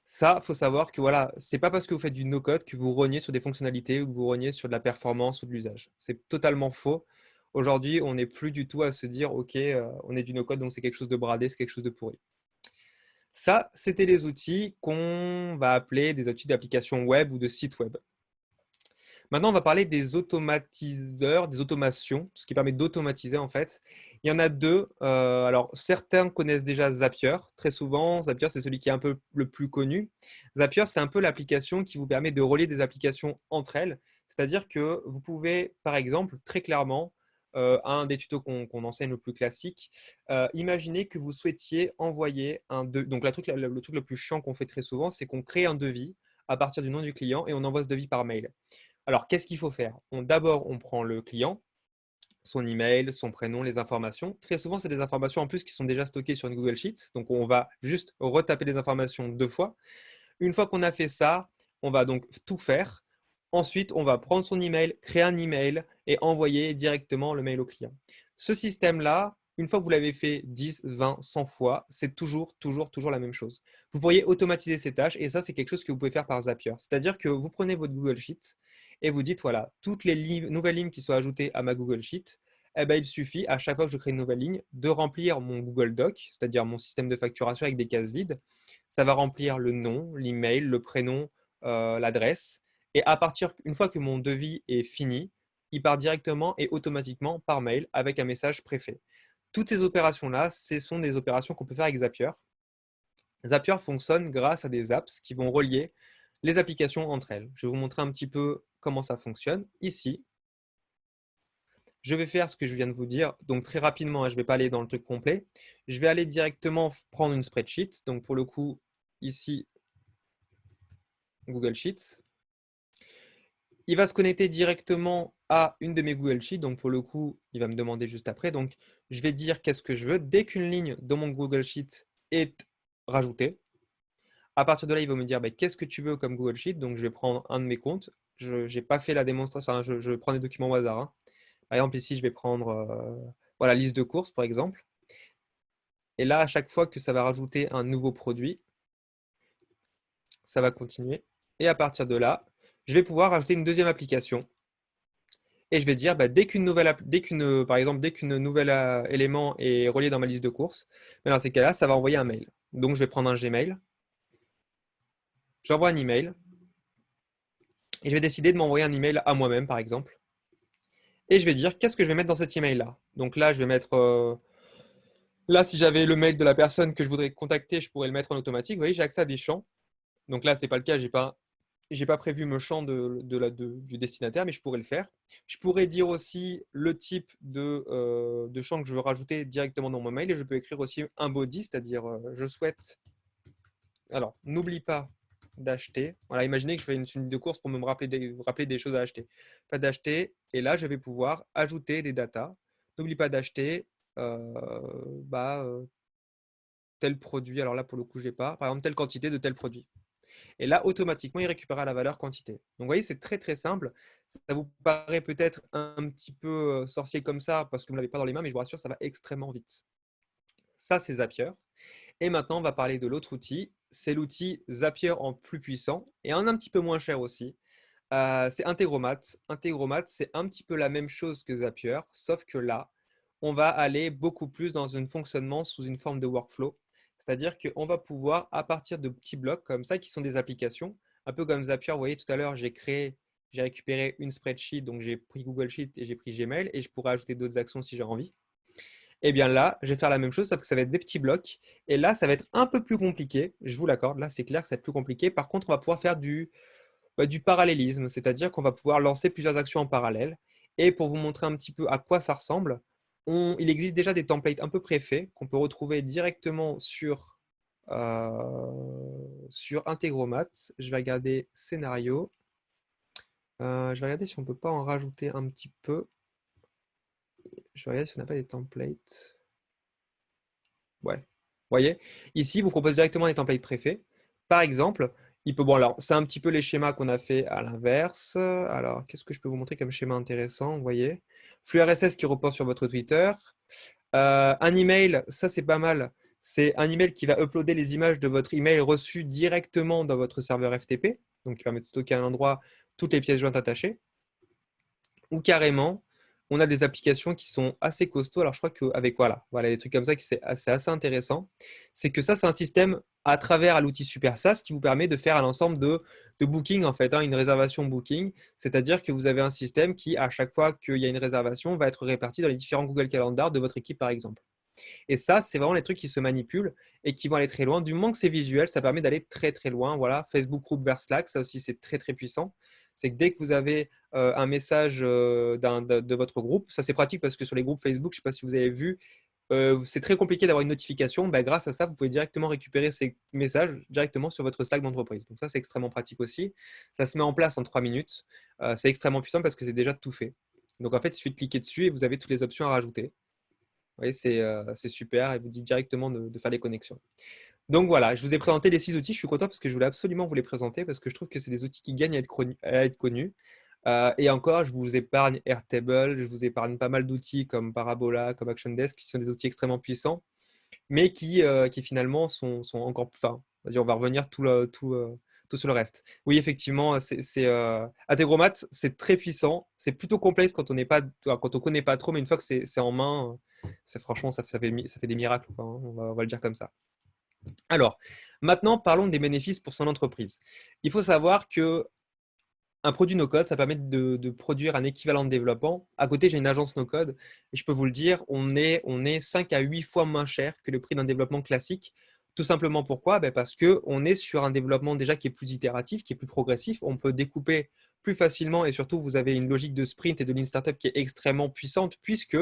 Ça, il faut savoir que voilà, c'est pas parce que vous faites du no-code que vous reniez sur des fonctionnalités ou que vous reniez sur de la performance ou de l'usage. C'est totalement faux. Aujourd'hui, on n'est plus du tout à se dire, OK, on est du no-code, donc c'est quelque chose de bradé, c'est quelque chose de pourri. Ça, c'était les outils qu'on va appeler des outils d'application web ou de site web. Maintenant, on va parler des automatiseurs, des automations, ce qui permet d'automatiser en fait. Il y en a deux. Alors, certains connaissent déjà Zapier. Très souvent, Zapier, c'est celui qui est un peu le plus connu. Zapier, c'est un peu l'application qui vous permet de relier des applications entre elles. C'est-à-dire que vous pouvez, par exemple, très clairement, un des tutos qu'on enseigne le plus classique, imaginez que vous souhaitiez envoyer un devis. Donc, le truc le plus chiant qu'on fait très souvent, c'est qu'on crée un devis à partir du nom du client et on envoie ce devis par mail. Alors, qu'est-ce qu'il faut faire? D'abord, on prend le client, son email, son prénom, les informations. Très souvent, c'est des informations en plus qui sont déjà stockées sur une Google Sheet. Donc, on va juste retaper les informations deux fois. Une fois qu'on a fait ça, on va donc tout faire. Ensuite, on va prendre son email, créer un email et envoyer directement le mail au client. Ce système-là, une fois que vous l'avez fait 10, 20, 100 fois, c'est toujours la même chose. Vous pourriez automatiser ces tâches et ça, c'est quelque chose que vous pouvez faire par Zapier. C'est-à-dire que vous prenez votre Google Sheet et vous dites, voilà, toutes les nouvelles lignes qui sont ajoutées à ma Google Sheet, eh ben, il suffit à chaque fois que je crée une nouvelle ligne de remplir mon Google Doc, c'est-à-dire mon système de facturation avec des cases vides. Ça va remplir le nom, l'email, le prénom, l'adresse. Et une fois que mon devis est fini, il part directement et automatiquement par mail avec un message préfet. Toutes ces opérations-là, ce sont des opérations qu'on peut faire avec Zapier. Zapier fonctionne grâce à des apps qui vont relier les applications entre elles. Je vais vous montrer un petit peu comment ça fonctionne. Ici, je vais faire ce que je viens de vous dire. Donc, très rapidement, je ne vais pas aller dans le truc complet. Je vais aller directement prendre une spreadsheet. Donc, pour le coup, ici, Google Sheets. Il va se connecter directement à une de mes Google Sheets. Donc, pour le coup, il va me demander juste après. Donc, je vais dire qu'est-ce que je veux. Dès qu'une ligne dans mon Google Sheet est rajoutée, à partir de là, il va me dire qu'est-ce que tu veux comme Google Sheet. Donc, je vais prendre un de mes comptes. Je n'ai pas fait la démonstration. Hein, je prends des documents au hasard. Hein. Par exemple, ici, je vais prendre voilà, liste de courses, par exemple. Et là, à chaque fois que ça va rajouter un nouveau produit, ça va continuer. Et à partir de là, je vais pouvoir rajouter une deuxième application. Et je vais dire, dès qu'une nouvelle, par exemple, dès qu'une nouvelle élément est relié dans ma liste de courses, dans ces cas-là, ça va envoyer un mail. Donc, je vais prendre un Gmail. J'envoie un email. Et je vais décider de m'envoyer un email à moi-même, par exemple. Et je vais dire, qu'est-ce que je vais mettre dans cet email-là? Donc là, je vais mettre… là, si j'avais le mail de la personne que je voudrais contacter, je pourrais le mettre en automatique. Vous voyez, j'ai accès à des champs. Donc là, ce n'est pas le cas. J'ai pas prévu mon champ du destinataire, mais je pourrais le faire. Je pourrais dire aussi le type de champ que je veux rajouter directement dans mon mail et je peux écrire aussi un body, c'est-à-dire je souhaite… Alors, n'oublie pas d'acheter. Voilà, imaginez que je fais une suite de courses pour me rappeler des choses à acheter. Pas d'acheter. Et là, je vais pouvoir ajouter des datas. N'oublie pas d'acheter tel produit. Alors là, pour le coup, je n'ai pas. Par exemple, telle quantité de tel produit. Et là, automatiquement, il récupérera la valeur quantité. Donc, vous voyez, c'est très, très simple. Ça vous paraît peut-être un petit peu sorcier comme ça parce que vous ne l'avez pas dans les mains, mais je vous rassure, ça va extrêmement vite. Ça, c'est Zapier. Et maintenant, on va parler de l'autre outil. C'est l'outil Zapier en plus puissant et un petit peu moins cher aussi. C'est Integromat. Integromat, c'est un petit peu la même chose que Zapier, sauf que là, on va aller beaucoup plus dans un fonctionnement sous une forme de workflow. C'est-à-dire qu'on va pouvoir, à partir de petits blocs comme ça, qui sont des applications, un peu comme Zapier, vous voyez tout à l'heure, j'ai récupéré une spreadsheet, donc j'ai pris Google Sheet et j'ai pris Gmail, et je pourrais ajouter d'autres actions si j'ai envie. Et bien là, je vais faire la même chose, sauf que ça va être des petits blocs. Et là, ça va être un peu plus compliqué, je vous l'accorde. Là, c'est clair que ça va être plus compliqué. Par contre, on va pouvoir faire du parallélisme, c'est-à-dire qu'on va pouvoir lancer plusieurs actions en parallèle. Et pour vous montrer un petit peu à quoi ça ressemble, il existe déjà des templates un peu préfaits qu'on peut retrouver directement sur Integromat. Je vais regarder scénario. Je vais regarder si on ne peut pas en rajouter un petit peu. Je vais regarder si on n'a pas des templates. Ouais. Vous voyez, ici, il vous propose directement des templates préfaits. Par exemple, bon, alors, c'est un petit peu les schémas qu'on a fait à l'inverse. Alors, qu'est-ce que je peux vous montrer comme schéma intéressant? Vous voyez, flux RSS qui repose sur votre Twitter. Un email, ça, c'est pas mal. C'est un email qui va uploader les images de votre email reçu directement dans votre serveur FTP. Donc, qui permet de stocker à un endroit toutes les pièces jointes attachées. Ou carrément, on a des applications qui sont assez costauds. Alors, je crois qu'avec voilà, des trucs comme ça, c'est assez intéressant. C'est que ça, c'est un système à travers l'outil Super SaaS qui vous permet de faire un ensemble de booking, en fait, une réservation booking. C'est-à-dire que vous avez un système qui, à chaque fois qu'il y a une réservation, va être réparti dans les différents Google Calendar de votre équipe, par exemple. Et ça, c'est vraiment les trucs qui se manipulent et qui vont aller très loin. Du moment que c'est visuel, ça permet d'aller très, très loin. Voilà, Facebook Group vers Slack, ça aussi, c'est très, très puissant. C'est que dès que vous avez un message de votre groupe, ça c'est pratique parce que sur les groupes Facebook, je ne sais pas si vous avez vu, c'est très compliqué d'avoir une notification. Grâce à ça, vous pouvez directement récupérer ces messages directement sur votre Slack d'entreprise. Donc ça, c'est extrêmement pratique aussi. Ça se met en place en 3 minutes. C'est extrêmement puissant parce que c'est déjà tout fait. Donc en fait, il suffit de cliquer dessus et vous avez toutes les options à rajouter. Vous voyez, c'est super et vous dit directement de faire les connexions. Donc voilà, je vous ai présenté les 6 outils. Je suis content parce que je voulais absolument vous les présenter parce que je trouve que c'est des outils qui gagnent à être connus. Et encore, je vous épargne Airtable, je vous épargne pas mal d'outils comme Parabola, comme ActionDesk, qui sont des outils extrêmement puissants, mais qui finalement sont encore plus. Enfin, vas-y, on va revenir tout sur le reste. Oui, effectivement, Integromat, c'est très puissant. C'est plutôt complexe quand on n'est pas, quand on connaît pas trop, mais une fois que c'est en main, franchement, ça fait des miracles, quoi, hein, on va le dire comme ça. Alors, maintenant, parlons des bénéfices pour son entreprise. Il faut savoir que un produit no-code, ça permet de produire un équivalent de développement. À côté, j'ai une agence no-code et je peux vous le dire, on est 5 à 8 fois moins cher que le prix d'un développement classique. Tout simplement pourquoi? Ben parce qu'on est sur un développement déjà qui est plus itératif, qui est plus progressif. On peut découper plus facilement et surtout, vous avez une logique de sprint et de lean startup qui est extrêmement puissante puisque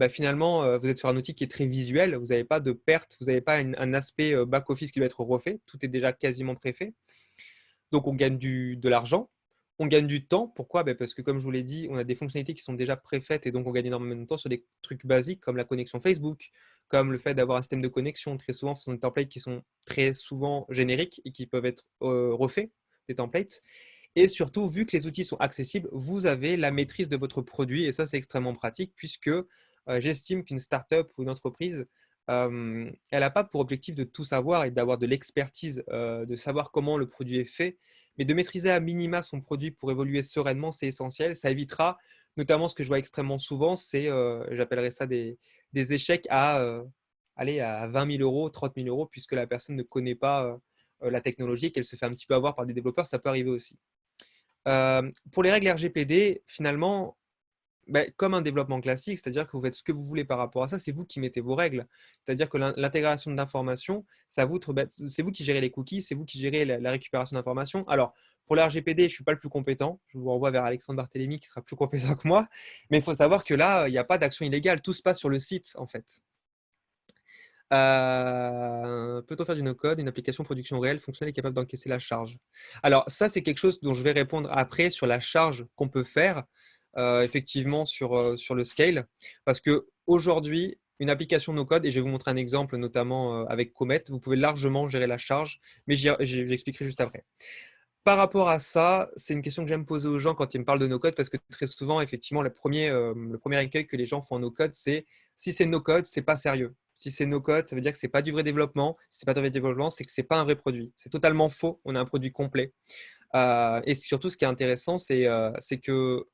finalement, vous êtes sur un outil qui est très visuel. Vous n'avez pas de perte, vous n'avez pas un aspect back-office qui doit être refait. Tout est déjà quasiment préfait. Donc, on gagne de l'argent. On gagne du temps. Pourquoi? Parce que, comme je vous l'ai dit, on a des fonctionnalités qui sont déjà préfaites et donc on gagne énormément de temps sur des trucs basiques comme la connexion Facebook, comme le fait d'avoir un système de connexion. Très souvent, ce sont des templates qui sont très souvent génériques et qui peuvent être refaits, des templates. Et surtout, vu que les outils sont accessibles, vous avez la maîtrise de votre produit et ça, c'est extrêmement pratique puisque j'estime qu'une startup ou une entreprise, elle n'a pas pour objectif de tout savoir et d'avoir de l'expertise, de savoir comment le produit est fait, mais de maîtriser à minima son produit pour évoluer sereinement, c'est essentiel. Ça évitera, notamment ce que je vois extrêmement souvent, c'est, j'appellerais ça des échecs allez, à 20 000 euros, 30 000 euros, puisque la personne ne connaît pas la technologie et qu'elle se fait un petit peu avoir par des développeurs, ça peut arriver aussi. Pour les règles RGPD, finalement, comme un développement classique, c'est-à-dire que vous faites ce que vous voulez par rapport à ça, c'est vous qui mettez vos règles. C'est-à-dire que l'intégration d'informations, c'est vous qui gérez les cookies, c'est vous qui gérez la récupération d'informations. Alors, pour la RGPD, je ne suis pas le plus compétent. Je vous renvoie vers Alexandre Barthélémy qui sera plus compétent que moi. Mais il faut savoir que là, il n'y a pas d'action illégale. Tout se passe sur le site, en fait. Peut-on faire du no-code, une application production réelle, fonctionnelle et capable d'encaisser la charge? Alors, ça, c'est quelque chose dont je vais répondre après sur la charge qu'on peut faire effectivement sur le scale. Parce que aujourd'hui, une application no-code, et je vais vous montrer un exemple notamment avec Comet, vous pouvez largement gérer la charge, mais j'expliquerai juste après. Par rapport à ça, c'est une question que j'aime poser aux gens quand ils me parlent de no-code parce que très souvent, effectivement, le premier écueil que les gens font en no-code, c'est si c'est no-code, c'est pas sérieux. Si c'est no-code, ça veut dire que c'est pas du vrai développement. Si c'est pas du vrai développement, c'est que c'est pas un vrai produit. C'est totalement faux. On a un produit complet. Et surtout, ce qui est intéressant, c'est que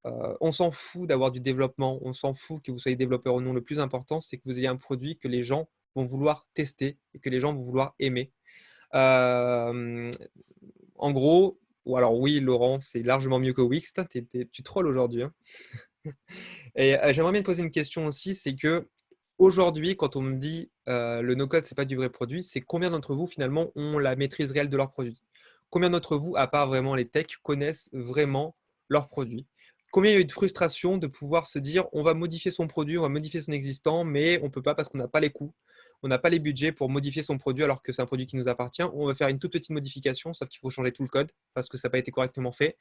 on s'en fout d'avoir du développement. On s'en fout que vous soyez développeur ou non. Le plus important, c'est que vous ayez un produit que les gens vont vouloir tester et que les gens vont vouloir aimer. Euh, En gros, ou alors oui, Laurent, c'est largement mieux que Wix. Putain, tu trolls aujourd'hui, hein. Et j'aimerais bien te poser une question aussi, c'est que aujourd'hui, quand on me dit le no-code, c'est pas du vrai produit, c'est combien d'entre vous finalement ont la maîtrise réelle de leur produit? Combien d'entre vous, à part vraiment les techs, connaissent vraiment leur produit? Combien il y a eu de frustration de pouvoir se dire on va modifier son produit, on va modifier son existant, mais on ne peut pas parce qu'on n'a pas les coûts, on n'a pas les budgets pour modifier son produit alors que c'est un produit qui nous appartient, ou on va faire une toute petite modification, sauf qu'il faut changer tout le code parce que ça n'a pas été correctement fait.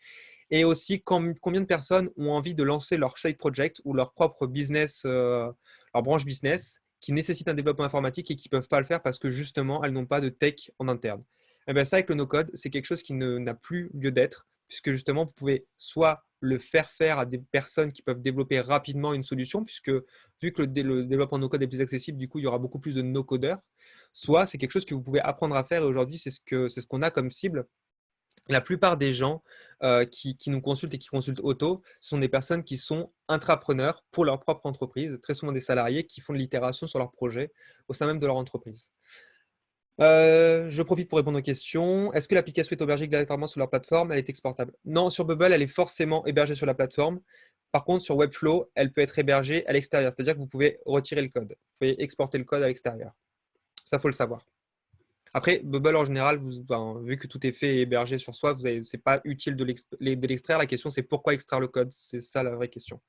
Et aussi, combien de personnes ont envie de lancer leur side project ou leur propre business, leur branche business, qui nécessite un développement informatique et qui ne peuvent pas le faire parce que justement, elles n'ont pas de tech en interne. Et bien ça, avec le no-code, c'est quelque chose qui n'a plus lieu d'être, puisque justement, vous pouvez soit le faire à des personnes qui peuvent développer rapidement une solution, puisque vu que le développement no-code est plus accessible, du coup, il y aura beaucoup plus de no-codeurs, soit c'est quelque chose que vous pouvez apprendre à faire, et aujourd'hui, c'est ce qu'on a comme cible. La plupart des gens qui nous consultent et qui consultent Auto, ce sont des personnes qui sont intrapreneurs pour leur propre entreprise, très souvent des salariés qui font de l'itération sur leur projet au sein même de leur entreprise. Je profite pour répondre aux questions. Est-ce que l'application est hébergée directement sur leur plateforme? Elle est exportable? Non, sur Bubble, elle est forcément hébergée sur la plateforme. Par contre, sur Webflow, elle peut être hébergée à l'extérieur. C'est-à-dire que vous pouvez retirer le code. Vous pouvez exporter le code à l'extérieur. Ça, il faut le savoir. Après, Bubble, en général, vu que tout est fait et hébergé sur soi, ce n'est pas utile de l'extraire. La question, c'est pourquoi extraire le code? C'est ça la vraie question.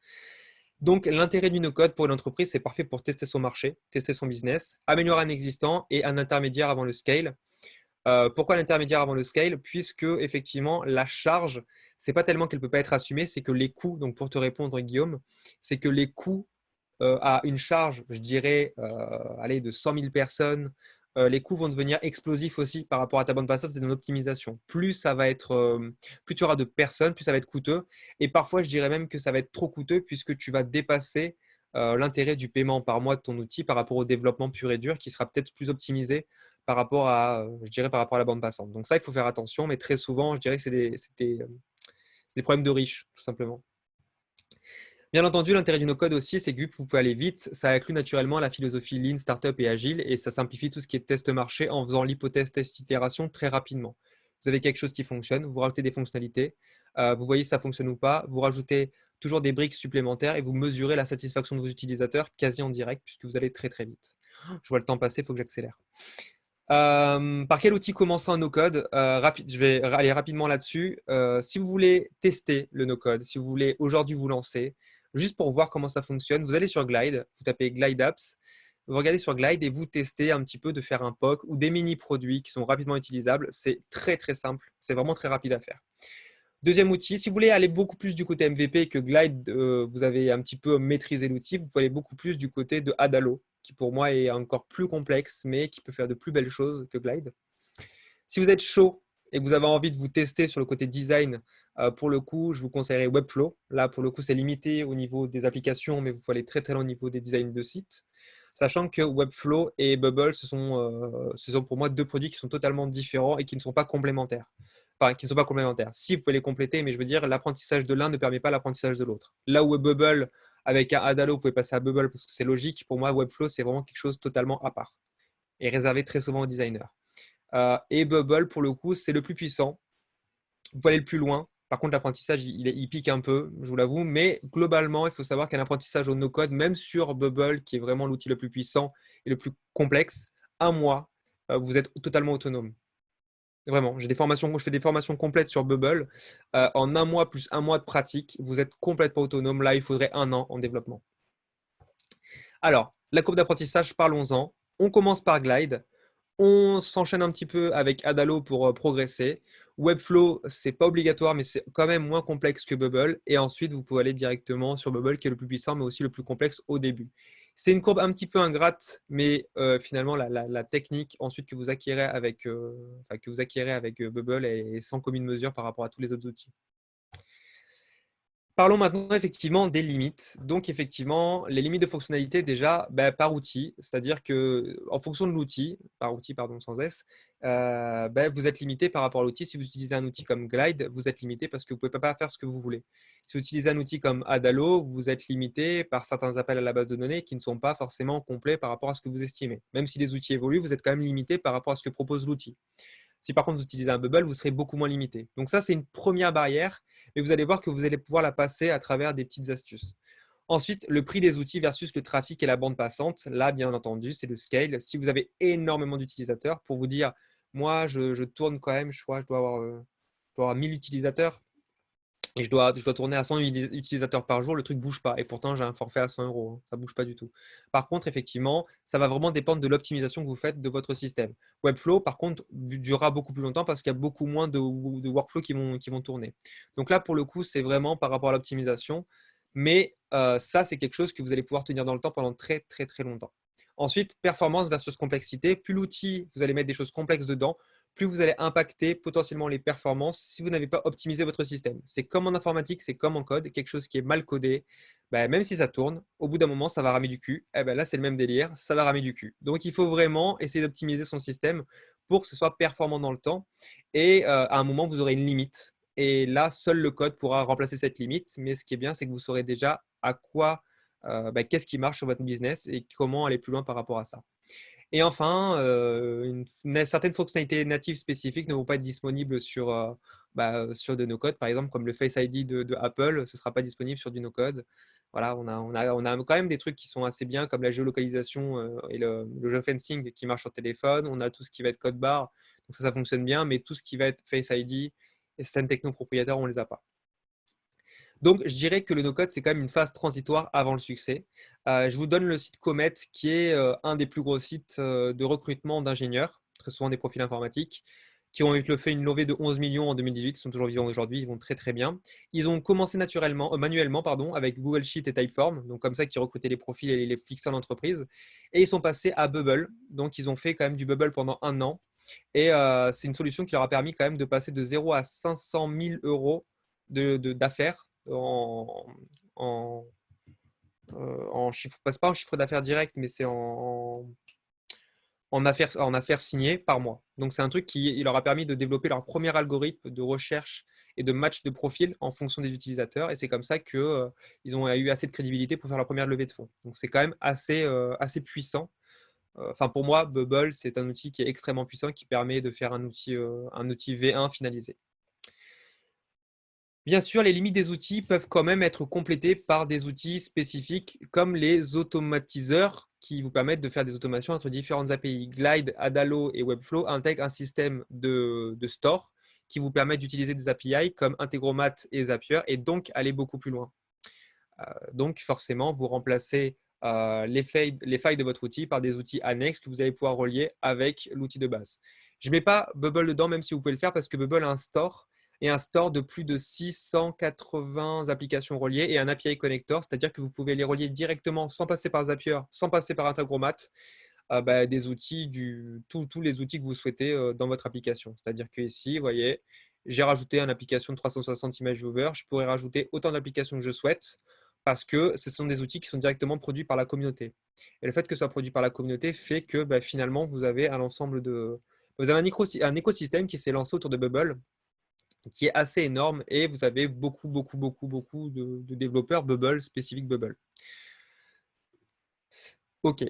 Donc, l'intérêt du no-code pour une entreprise, c'est parfait pour tester son marché, tester son business, améliorer un existant et un intermédiaire avant le scale. Pourquoi l'intermédiaire avant le scale? Puisque, effectivement, la charge, c'est pas tellement qu'elle ne peut pas être assumée, c'est que les coûts, donc pour te répondre, Guillaume, c'est que les coûts à une charge, je dirais, allez, de 100 000 personnes les coûts vont devenir explosifs aussi par rapport à ta bande passante et ton optimisation. Plus tu auras de personnes, plus ça va être coûteux. Et parfois, je dirais même que ça va être trop coûteux puisque tu vas dépasser l'intérêt du paiement par mois de ton outil par rapport au développement pur et dur qui sera peut-être plus optimisé par rapport par rapport à la bande passante. Donc ça, il faut faire attention, mais très souvent, je dirais que c'est des problèmes de riches, tout simplement. Bien entendu, l'intérêt du no-code aussi, c'est que vu que vous pouvez aller vite, ça inclut naturellement la philosophie Lean, Startup et Agile et ça simplifie tout ce qui est test marché en faisant l'hypothèse test itération très rapidement. Vous avez quelque chose qui fonctionne, vous rajoutez des fonctionnalités, vous voyez si ça fonctionne ou pas, vous rajoutez toujours des briques supplémentaires et vous mesurez la satisfaction de vos utilisateurs quasi en direct puisque vous allez très très vite. Je vois le temps passer, il faut que j'accélère. Par quel outil commencer un no-code? Je vais aller rapidement là-dessus. Si vous voulez tester le no-code, si vous voulez aujourd'hui vous lancer, juste pour voir comment ça fonctionne, vous allez sur Glide, vous tapez Glide Apps, vous regardez sur Glide et vous testez un petit peu de faire un POC ou des mini-produits qui sont rapidement utilisables. C'est très très simple, c'est vraiment très rapide à faire. Deuxième outil, si vous voulez aller beaucoup plus du côté MVP et que Glide, vous avez un petit peu maîtrisé l'outil, vous pouvez aller beaucoup plus du côté de Adalo, qui pour moi est encore plus complexe, mais qui peut faire de plus belles choses que Glide. Si vous êtes chaud et que vous avez envie de vous tester sur le côté design, pour le coup, je vous conseillerais Webflow. Là, pour le coup, c'est limité au niveau des applications, mais vous pouvez aller très très loin au niveau des designs de sites. Sachant que Webflow et Bubble, ce sont pour moi deux produits qui sont totalement différents et qui ne sont pas complémentaires. Enfin, qui ne sont pas complémentaires. Si, vous pouvez les compléter, mais je veux dire, l'apprentissage de l'un ne permet pas l'apprentissage de l'autre. Là où Bubble, avec un Adalo, vous pouvez passer à Bubble parce que c'est logique. Pour moi, Webflow, c'est vraiment quelque chose totalement à part et réservé très souvent aux designers. Et Bubble, pour le coup, c'est le plus puissant. Vous pouvez aller le plus loin. Par contre, l'apprentissage, il pique un peu, je vous l'avoue. Mais globalement, il faut savoir qu'un apprentissage au no-code, même sur Bubble, qui est vraiment l'outil le plus puissant et le plus complexe, un mois, vous êtes totalement autonome. Vraiment, je fais des formations complètes sur Bubble. En un mois plus un mois de pratique, vous êtes complètement autonome. Là, il faudrait un an en développement. Alors, la courbe d'apprentissage, parlons-en. On commence par Glide. On s'enchaîne un petit peu avec Adalo pour progresser. Webflow, c'est pas obligatoire, mais c'est quand même moins complexe que Bubble. Et ensuite, vous pouvez aller directement sur Bubble, qui est le plus puissant, mais aussi le plus complexe au début. C'est une courbe un petit peu ingrate, mais finalement, la technique ensuite que vous acquérez avec Bubble est sans commune mesure par rapport à tous les autres outils. Parlons maintenant effectivement des limites. Donc effectivement, les limites de fonctionnalité déjà par outil, c'est-à-dire que en fonction de l'outil, par outil pardon sans S, vous êtes limité par rapport à l'outil. Si vous utilisez un outil comme Glide, vous êtes limité parce que vous ne pouvez pas faire ce que vous voulez. Si vous utilisez un outil comme Adalo, vous êtes limité par certains appels à la base de données qui ne sont pas forcément complets par rapport à ce que vous estimez. Même si les outils évoluent, vous êtes quand même limité par rapport à ce que propose l'outil. Si par contre vous utilisez un Bubble, vous serez beaucoup moins limité. Donc ça, c'est une première barrière, mais vous allez voir que vous allez pouvoir la passer à travers des petites astuces. Ensuite, le prix des outils versus le trafic et la bande passante. Là, bien entendu, c'est le scale. Si vous avez énormément d'utilisateurs, pour vous dire, moi, je tourne quand même, je crois, je dois avoir 1000 utilisateurs et je dois tourner à 100 utilisateurs par jour, le truc ne bouge pas. Et pourtant, j'ai un forfait à 100 €. Ça ne bouge pas du tout. Par contre, effectivement, ça va vraiment dépendre de l'optimisation que vous faites de votre système. Webflow, par contre, durera beaucoup plus longtemps parce qu'il y a beaucoup moins de workflows qui vont tourner. Donc là, pour le coup, c'est vraiment par rapport à l'optimisation. Mais ça, c'est quelque chose que vous allez pouvoir tenir dans le temps pendant très, très, très longtemps. Ensuite, performance versus complexité. Plus l'outil, vous allez mettre des choses complexes dedans, plus vous allez impacter potentiellement les performances si vous n'avez pas optimisé votre système. C'est comme en informatique, c'est comme en code, quelque chose qui est mal codé, même si ça tourne, au bout d'un moment, ça va ramer du cul. Là, c'est le même délire, ça va ramer du cul. Donc, il faut vraiment essayer d'optimiser son système pour que ce soit performant dans le temps. Et à un moment, vous aurez une limite. Et là, seul le code pourra remplacer cette limite. Mais ce qui est bien, c'est que vous saurez déjà qu'est-ce qui marche sur votre business et comment aller plus loin par rapport à ça. Et enfin, certaines fonctionnalités natives spécifiques ne vont pas être disponibles sur de no-code, par exemple, comme le Face ID de Apple, ce ne sera pas disponible sur du no-code. Voilà, on a quand même des trucs qui sont assez bien, comme la géolocalisation et le geofencing qui marche sur téléphone. On a tout ce qui va être code barre, donc ça fonctionne bien, mais tout ce qui va être Face ID et certaines techno propriétaires, on ne les a pas. Donc, je dirais que le no-code, c'est quand même une phase transitoire avant le succès. Je vous donne le site Comet, qui est un des plus gros sites de recrutement d'ingénieurs, très souvent des profils informatiques, qui ont fait une levée de 11 millions en 2018. Ils sont toujours vivants aujourd'hui, ils vont très très bien. Ils ont commencé manuellement avec Google Sheet et Typeform, donc comme ça qu'ils recrutaient les profils et les fixaient en entreprise. Et ils sont passés à Bubble, donc ils ont fait quand même du Bubble pendant 1 an. Et c'est une solution qui leur a permis quand même de passer de 0 à 500 000 euros d'affaires en, en chiffre, pas en chiffre d'affaires direct, mais c'est en affaires signées par mois. Donc, c'est un truc qui il leur a permis de développer leur premier algorithme de recherche et de match de profil en fonction des utilisateurs. Et c'est comme ça qu'ils ils ont eu assez de crédibilité pour faire leur première levée de fonds. Donc, c'est quand même assez puissant. Enfin, pour moi, Bubble, c'est un outil qui est extrêmement puissant qui permet de faire un outil V1 finalisé. Bien sûr, les limites des outils peuvent quand même être complétées par des outils spécifiques comme les automatiseurs qui vous permettent de faire des automations entre différentes API. Glide, Adalo et Webflow intègrent un système de store qui vous permet d'utiliser des API comme Integromat et Zapier et donc aller beaucoup plus loin. Donc, forcément, vous remplacez les failles de votre outil par des outils annexes que vous allez pouvoir relier avec l'outil de base. Je ne mets pas Bubble dedans, même si vous pouvez le faire, parce que Bubble a un store et un store de plus de 680 applications reliées et un API connector, c'est-à-dire que vous pouvez les relier directement sans passer par Zapier, sans passer par Integromat, des outils, tous les outils que vous souhaitez dans votre application. C'est-à-dire que ici, vous voyez, j'ai rajouté une application de 360 Image Viewer. Je pourrais rajouter autant d'applications que je souhaite parce que ce sont des outils qui sont directement produits par la communauté. Et le fait que ce soit produit par la communauté fait que finalement, vous avez vous avez un écosystème qui s'est lancé autour de Bubble qui est assez énorme et vous avez beaucoup de développeurs Bubble, spécifiques Bubble. OK.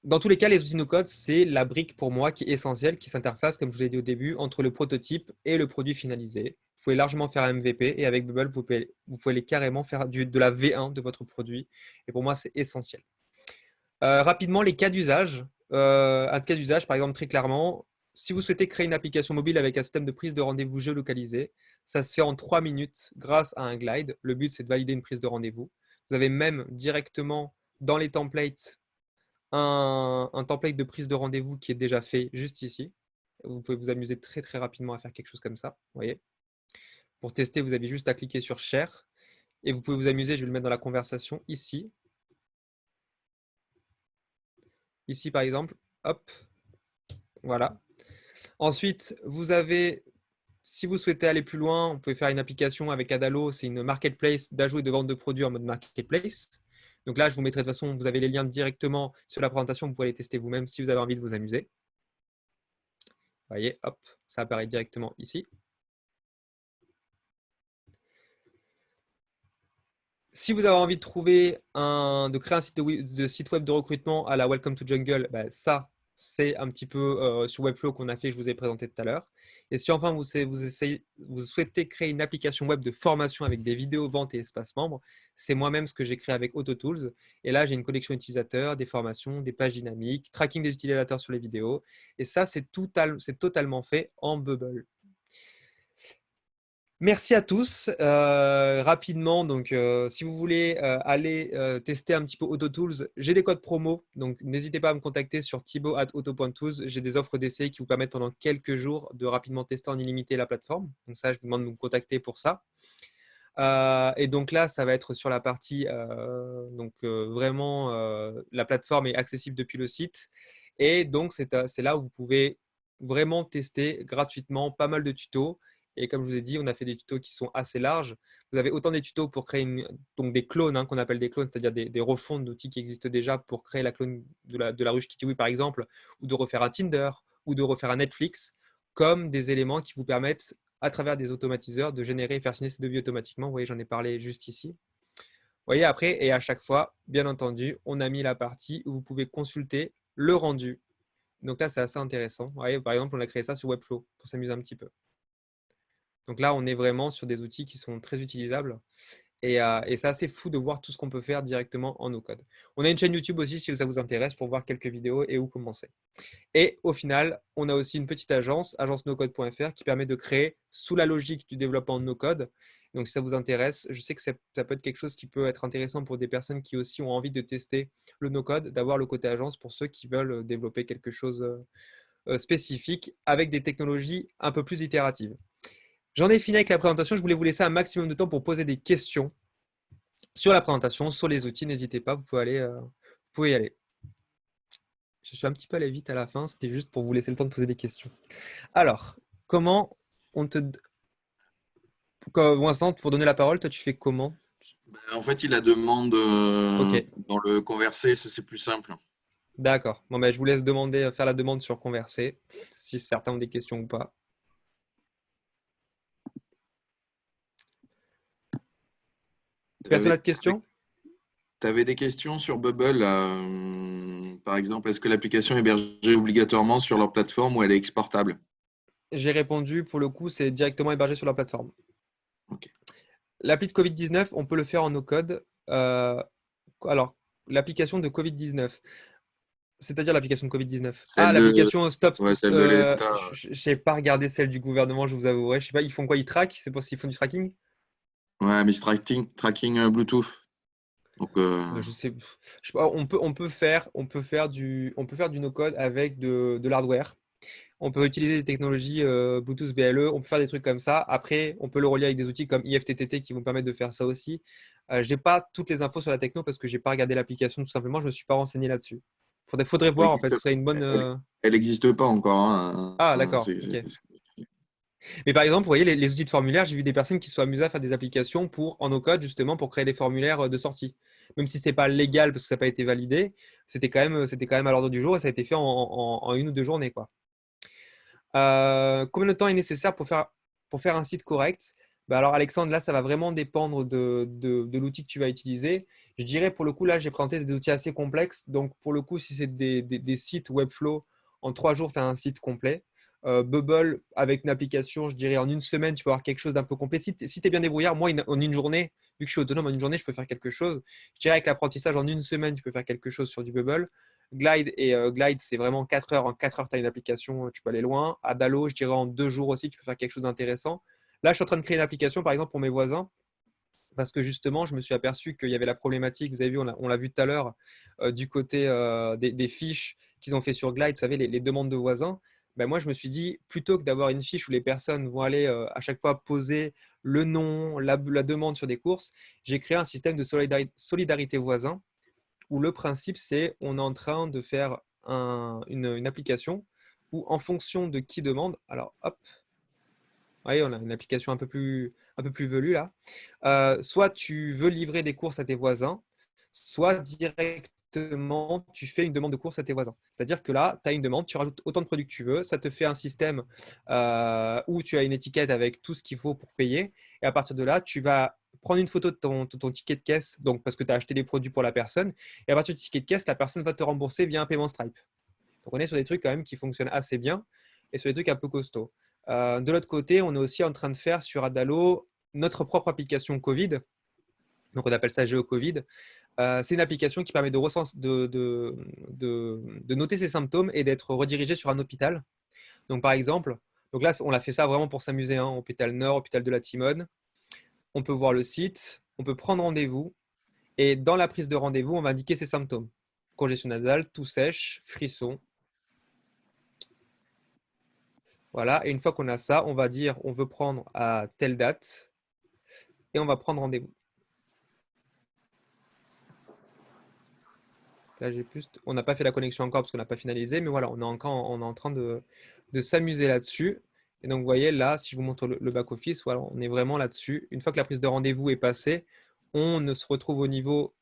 Dans tous les cas, les outils no-code, c'est la brique pour moi qui est essentielle, qui s'interface, comme je vous l'ai dit au début, entre le prototype et le produit finalisé. Vous pouvez largement faire un MVP et avec Bubble, vous pouvez aller carrément faire de la V1 de votre produit. Et pour moi, c'est essentiel. Rapidement, les cas d'usage. Un cas d'usage, par exemple, très clairement, si vous souhaitez créer une application mobile avec un système de prise de rendez-vous géolocalisé, ça se fait en 3 minutes grâce à un glide. Le but, c'est de valider une prise de rendez-vous. Vous avez même directement dans les templates un template de prise de rendez-vous qui est déjà fait juste ici. Vous pouvez vous amuser très très rapidement à faire quelque chose comme ça. Vous voyez. Pour tester, vous avez juste à cliquer sur Share et vous pouvez vous amuser. Je vais le mettre dans la conversation ici. Ici, par exemple, hop, voilà. Ensuite, vous avez, si vous souhaitez aller plus loin, vous pouvez faire une application avec Adalo. C'est une marketplace d'ajout et de vente de produits en mode marketplace. Donc là, je vous mettrai de toute façon, vous avez les liens directement sur la présentation. Vous pouvez les tester vous-même si vous avez envie de vous amuser. Vous voyez, hop, ça apparaît directement ici. Si vous avez envie de créer un site web de recrutement à la Welcome to Jungle, ça, c'est un petit peu sur Webflow qu'on a fait, je vous ai présenté tout à l'heure. Et si enfin vous souhaitez créer une application web de formation avec des vidéos, ventes et espaces membres, c'est moi-même ce que j'ai créé avec AutoTools. Et là, j'ai une collection utilisateur, des formations, des pages dynamiques, tracking des utilisateurs sur les vidéos. Et ça, c'est totalement fait en Bubble. Merci à tous. Rapidement, donc, si vous voulez aller tester un petit peu AutoTools, j'ai des codes promo. Donc, n'hésitez pas à me contacter sur thibaut@auto.tools. J'ai des offres d'essai qui vous permettent pendant quelques jours de rapidement tester en illimité la plateforme. Donc, ça, je vous demande de me contacter pour ça. Et donc là, ça va être sur la partie, vraiment, la plateforme est accessible depuis le site. Et donc, c'est là où vous pouvez vraiment tester gratuitement pas mal de tutos. Et comme je vous ai dit, on a fait des tutos qui sont assez larges. Vous avez autant des tutos pour créer donc des clones, qu'on appelle des clones, c'est-à-dire des refontes d'outils qui existent déjà pour créer la clone de la ruche Kitiwi, par exemple, ou de refaire un Tinder, ou de refaire un Netflix, comme des éléments qui vous permettent à travers des automatiseurs de générer et faire signer ces devis automatiquement. Vous voyez, j'en ai parlé juste ici. Vous voyez, après, et à chaque fois, bien entendu, on a mis la partie où vous pouvez consulter le rendu. Donc là, c'est assez intéressant. Vous voyez, par exemple, on a créé ça sur Webflow pour s'amuser un petit peu. Donc là, on est vraiment sur des outils qui sont très utilisables. Et c'est assez fou de voir tout ce qu'on peut faire directement en no-code. On a une chaîne YouTube aussi si ça vous intéresse pour voir quelques vidéos et où commencer. Et au final, on a aussi une petite agence, agence-nocode.fr, qui permet de créer sous la logique du développement de no-code. Donc, si ça vous intéresse, je sais que ça peut être quelque chose qui peut être intéressant pour des personnes qui aussi ont envie de tester le no-code, d'avoir le côté agence pour ceux qui veulent développer quelque chose spécifiques avec des technologies un peu plus itératives. J'en ai fini avec la présentation. Je voulais vous laisser un maximum de temps pour poser des questions sur la présentation, sur les outils. N'hésitez pas, vous pouvez y aller. Je suis un petit peu allé vite à la fin. C'était juste pour vous laisser le temps de poser des questions. Alors, comment on te... Vincent, pour donner la parole, toi, tu fais comment? En fait, il la demande Ok, dans le conversé, ça c'est plus simple. d'accord. Bon, ben, je vous laisse faire la demande sur Converser, si certains ont des questions ou pas. Personne n'a de questions? Tu avais des questions sur Bubble, là, par exemple, est-ce que l'application est hébergée obligatoirement sur leur plateforme ou elle est exportable? J'ai répondu, pour le coup, c'est directement hébergé sur la plateforme. Ok. L'appli de Covid-19, on peut le faire en no-code. Alors, l'application de Covid-19, c'est-à-dire l'application de Covid-19. Ah, Celle de, l'application Stop. ouais, celle de l'État. Je n'ai pas regardé celle du gouvernement, je vous avouerai. Je sais pas, ils font quoi? Ils traquent? C'est pour s'ils font du tracking? Ouais, mais c'est tracking Bluetooth. Donc, Je sais, je sais pas, on peut faire du no-code avec de l'hardware. On peut utiliser des technologies Bluetooth BLE, on peut faire des trucs comme ça. Après, on peut le relier avec des outils comme IFTTT qui vont permettre de faire ça aussi. Je n'ai pas toutes les infos sur la techno parce que j'ai pas regardé l'application tout simplement, je ne me suis pas renseigné là-dessus. Faudrait elle voir en fait, ce existe, serait une bonne. elle existe pas encore, hein. Ah, d'accord, ok. Mais par exemple, vous voyez, les outils de formulaire, j'ai vu des personnes qui se sont amusées à faire des applications en no-code justement pour créer des formulaires de sortie. Même si c'est pas légal parce que ça n'a pas été validé, c'était quand même à l'ordre du jour et ça a été fait en 1 ou 2 journées, quoi. Combien de temps est nécessaire pour faire un site correct? Bah alors Alexandre, là, ça va vraiment dépendre de l'outil que tu vas utiliser. Je dirais pour le coup, là, j'ai présenté des outils assez complexes. Donc pour le coup, si c'est des sites Webflow, en 3 jours, tu as un site complet. Bubble, avec une application, je dirais en 1 semaine, tu peux avoir quelque chose d'un peu complet. Si tu es bien débrouillard, moi, en 1 journée, vu que je suis autonome, en 1 journée, je peux faire quelque chose. Je dirais avec l'apprentissage, en 1 semaine, tu peux faire quelque chose sur du Bubble. Glide, c'est vraiment 4 heures. En 4 heures, tu as une application, tu peux aller loin. Adalo, je dirais en 2 jours aussi, tu peux faire quelque chose d'intéressant. Là, je suis en train de créer une application, par exemple, pour mes voisins, parce que justement, je me suis aperçu qu'il y avait la problématique, vous avez vu, on l'a vu tout à l'heure, du côté des fiches qu'ils ont fait sur Glide, vous savez, les demandes de voisins. Ben, moi, je me suis dit, plutôt que d'avoir une fiche où les personnes vont aller à chaque fois poser le nom, la demande sur des courses, j'ai créé un système de solidarité voisin où le principe, c'est on est en train de faire une application où en fonction de qui demande, alors hop, vous voyez, on a une application un peu plus velue là. Soit tu veux livrer des courses à tes voisins, soit directement tu fais une demande de courses à tes voisins. C'est-à-dire que là, tu as une demande, tu rajoutes autant de produits que tu veux, ça te fait un système où tu as une étiquette avec tout ce qu'il faut pour payer. Et à partir de là, tu vas prendre une photo de ton ticket de caisse, donc parce que tu as acheté des produits pour la personne. Et à partir du ticket de caisse, la personne va te rembourser via un paiement Stripe. Donc on est sur des trucs quand même qui fonctionnent assez bien et sur des trucs un peu costauds. De l'autre côté, on est aussi en train de faire sur Adalo notre propre application Covid. Donc on appelle ça GeoCovid. C'est une application qui permet de noter ses symptômes et d'être redirigé sur un hôpital. Donc par exemple, donc là on a fait ça vraiment pour s'amuser, hein, hôpital Nord, hôpital de la Timone. On peut voir le site, on peut prendre rendez-vous et dans la prise de rendez-vous, on va indiquer ses symptômes. Congestion nasale, toux sèche, frisson. Voilà, et une fois qu'on a ça, on va dire on veut prendre à telle date et on va prendre rendez-vous. Là, on n'a pas fait la connexion encore parce qu'on n'a pas finalisé, mais voilà, on est en train de s'amuser là-dessus. Et donc, vous voyez, là, si je vous montre le back-office, voilà, on est vraiment là-dessus. Une fois que la prise de rendez-vous est passée, on se retrouve au niveau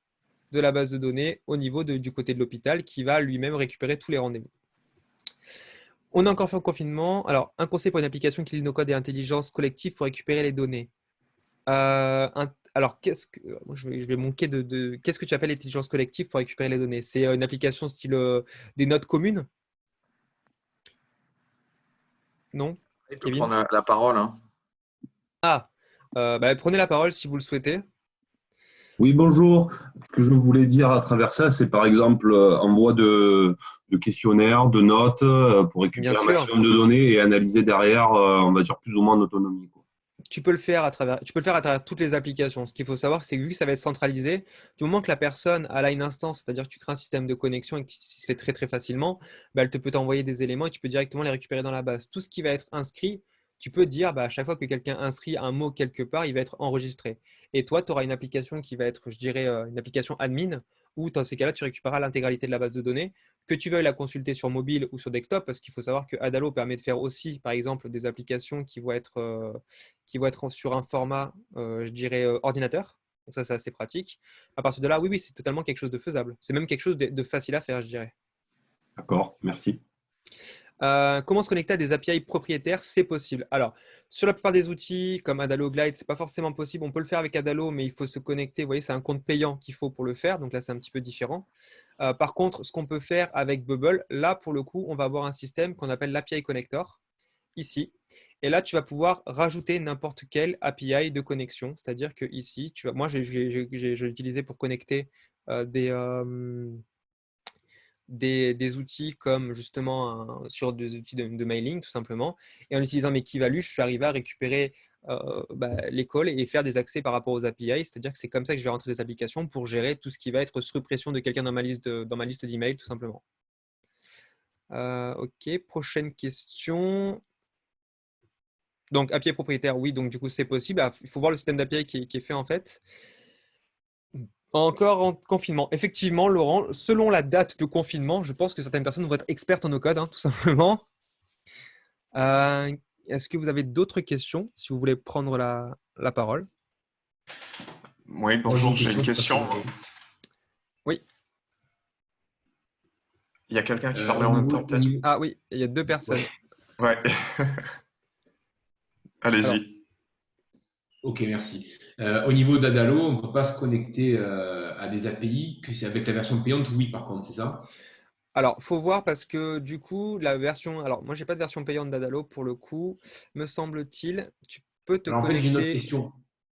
de la base de données, au niveau du côté de l'hôpital qui va lui-même récupérer tous les rendez-vous. On a encore fait un confinement. Alors, un conseil pour une application qui lit nos codes et intelligence collective pour récupérer les données. Alors, moi, je vais manquer qu'est-ce que tu appelles l'intelligence collective pour récupérer les données? C'est une application style des notes communes? Non, il peut Kevin? prendre la parole, hein. Ah, bah, prenez la parole si vous le souhaitez. Oui, bonjour. Ce que je voulais dire à travers ça, c'est par exemple envoi de questionnaires, de notes pour Bien récupérer un sûr. maximum de données et analyser derrière, on va dire plus ou moins en autonomie, quoi. tu peux le faire à travers toutes les applications. Ce qu'il faut savoir, c'est que vu que ça va être centralisé, du moment que la personne elle a une instance, c'est-à-dire que tu crées un système de connexion et qui se fait très très facilement, bah, elle te peut t'envoyer des éléments et tu peux directement les récupérer dans la base. Tout ce qui va être inscrit, tu peux dire bah, à chaque fois que quelqu'un inscrit un mot quelque part, il va être enregistré. Et toi, tu auras une application qui va être, je dirais, une application admin où dans ces cas-là, tu récupéreras l'intégralité de la base de données, que tu veuilles la consulter sur mobile ou sur desktop, parce qu'il faut savoir que Adalo permet de faire aussi, par exemple, des applications qui vont être sur un format, je dirais, ordinateur. Donc ça, c'est assez pratique. À partir de là, oui, oui, c'est totalement quelque chose de faisable. C'est même quelque chose de facile à faire, je dirais. D'accord, merci. Comment se connecter à des API propriétaires? C'est possible. Alors, sur la plupart des outils comme Adalo Glide, c'est pas forcément possible. On peut le faire avec Adalo, mais il faut se connecter. Vous voyez, c'est un compte payant qu'il faut pour le faire. Donc là, c'est un petit peu différent. Par contre, ce qu'on peut faire avec Bubble, là, pour le coup, on va avoir un système qu'on appelle l'API Connector, ici. Et là, tu vas pouvoir rajouter n'importe quelle API de connexion. C'est-à-dire que ici, moi, je l'ai utilisé pour connecter des outils comme justement sur des outils de mailing, tout simplement. Et en utilisant mes key-values, je suis arrivé à récupérer l'école et faire des accès par rapport aux API. C'est-à-dire que c'est comme ça que je vais rentrer des applications pour gérer tout ce qui va être suppression de quelqu'un dans ma liste d'emails, tout simplement. Ok, prochaine question. Donc, API propriétaire, oui, donc du coup, c'est possible. Ah, il faut voir le système d'API qui est fait en fait. Encore en confinement. Effectivement, Laurent, selon la date de confinement, je pense que certaines personnes vont être expertes en no-code, hein, tout simplement. Est-ce que vous avez d'autres questions, si vous voulez prendre la parole? Oui, bonjour, j'ai une question. Oui. Il y a quelqu'un qui parlait en même temps, peut-être? Ah oui, il y a deux personnes. Ouais. Allez-y. Ok, merci. Au niveau d'Adalo, on ne peut pas se connecter à des API, que c'est avec la version payante, oui, par contre, c'est ça? Alors, faut voir parce que du coup, la version. Alors, moi, j'ai pas de version payante d'Adalo pour le coup. Me semble-t-il, tu peux te Alors, en fait, j'ai une autre connecter question.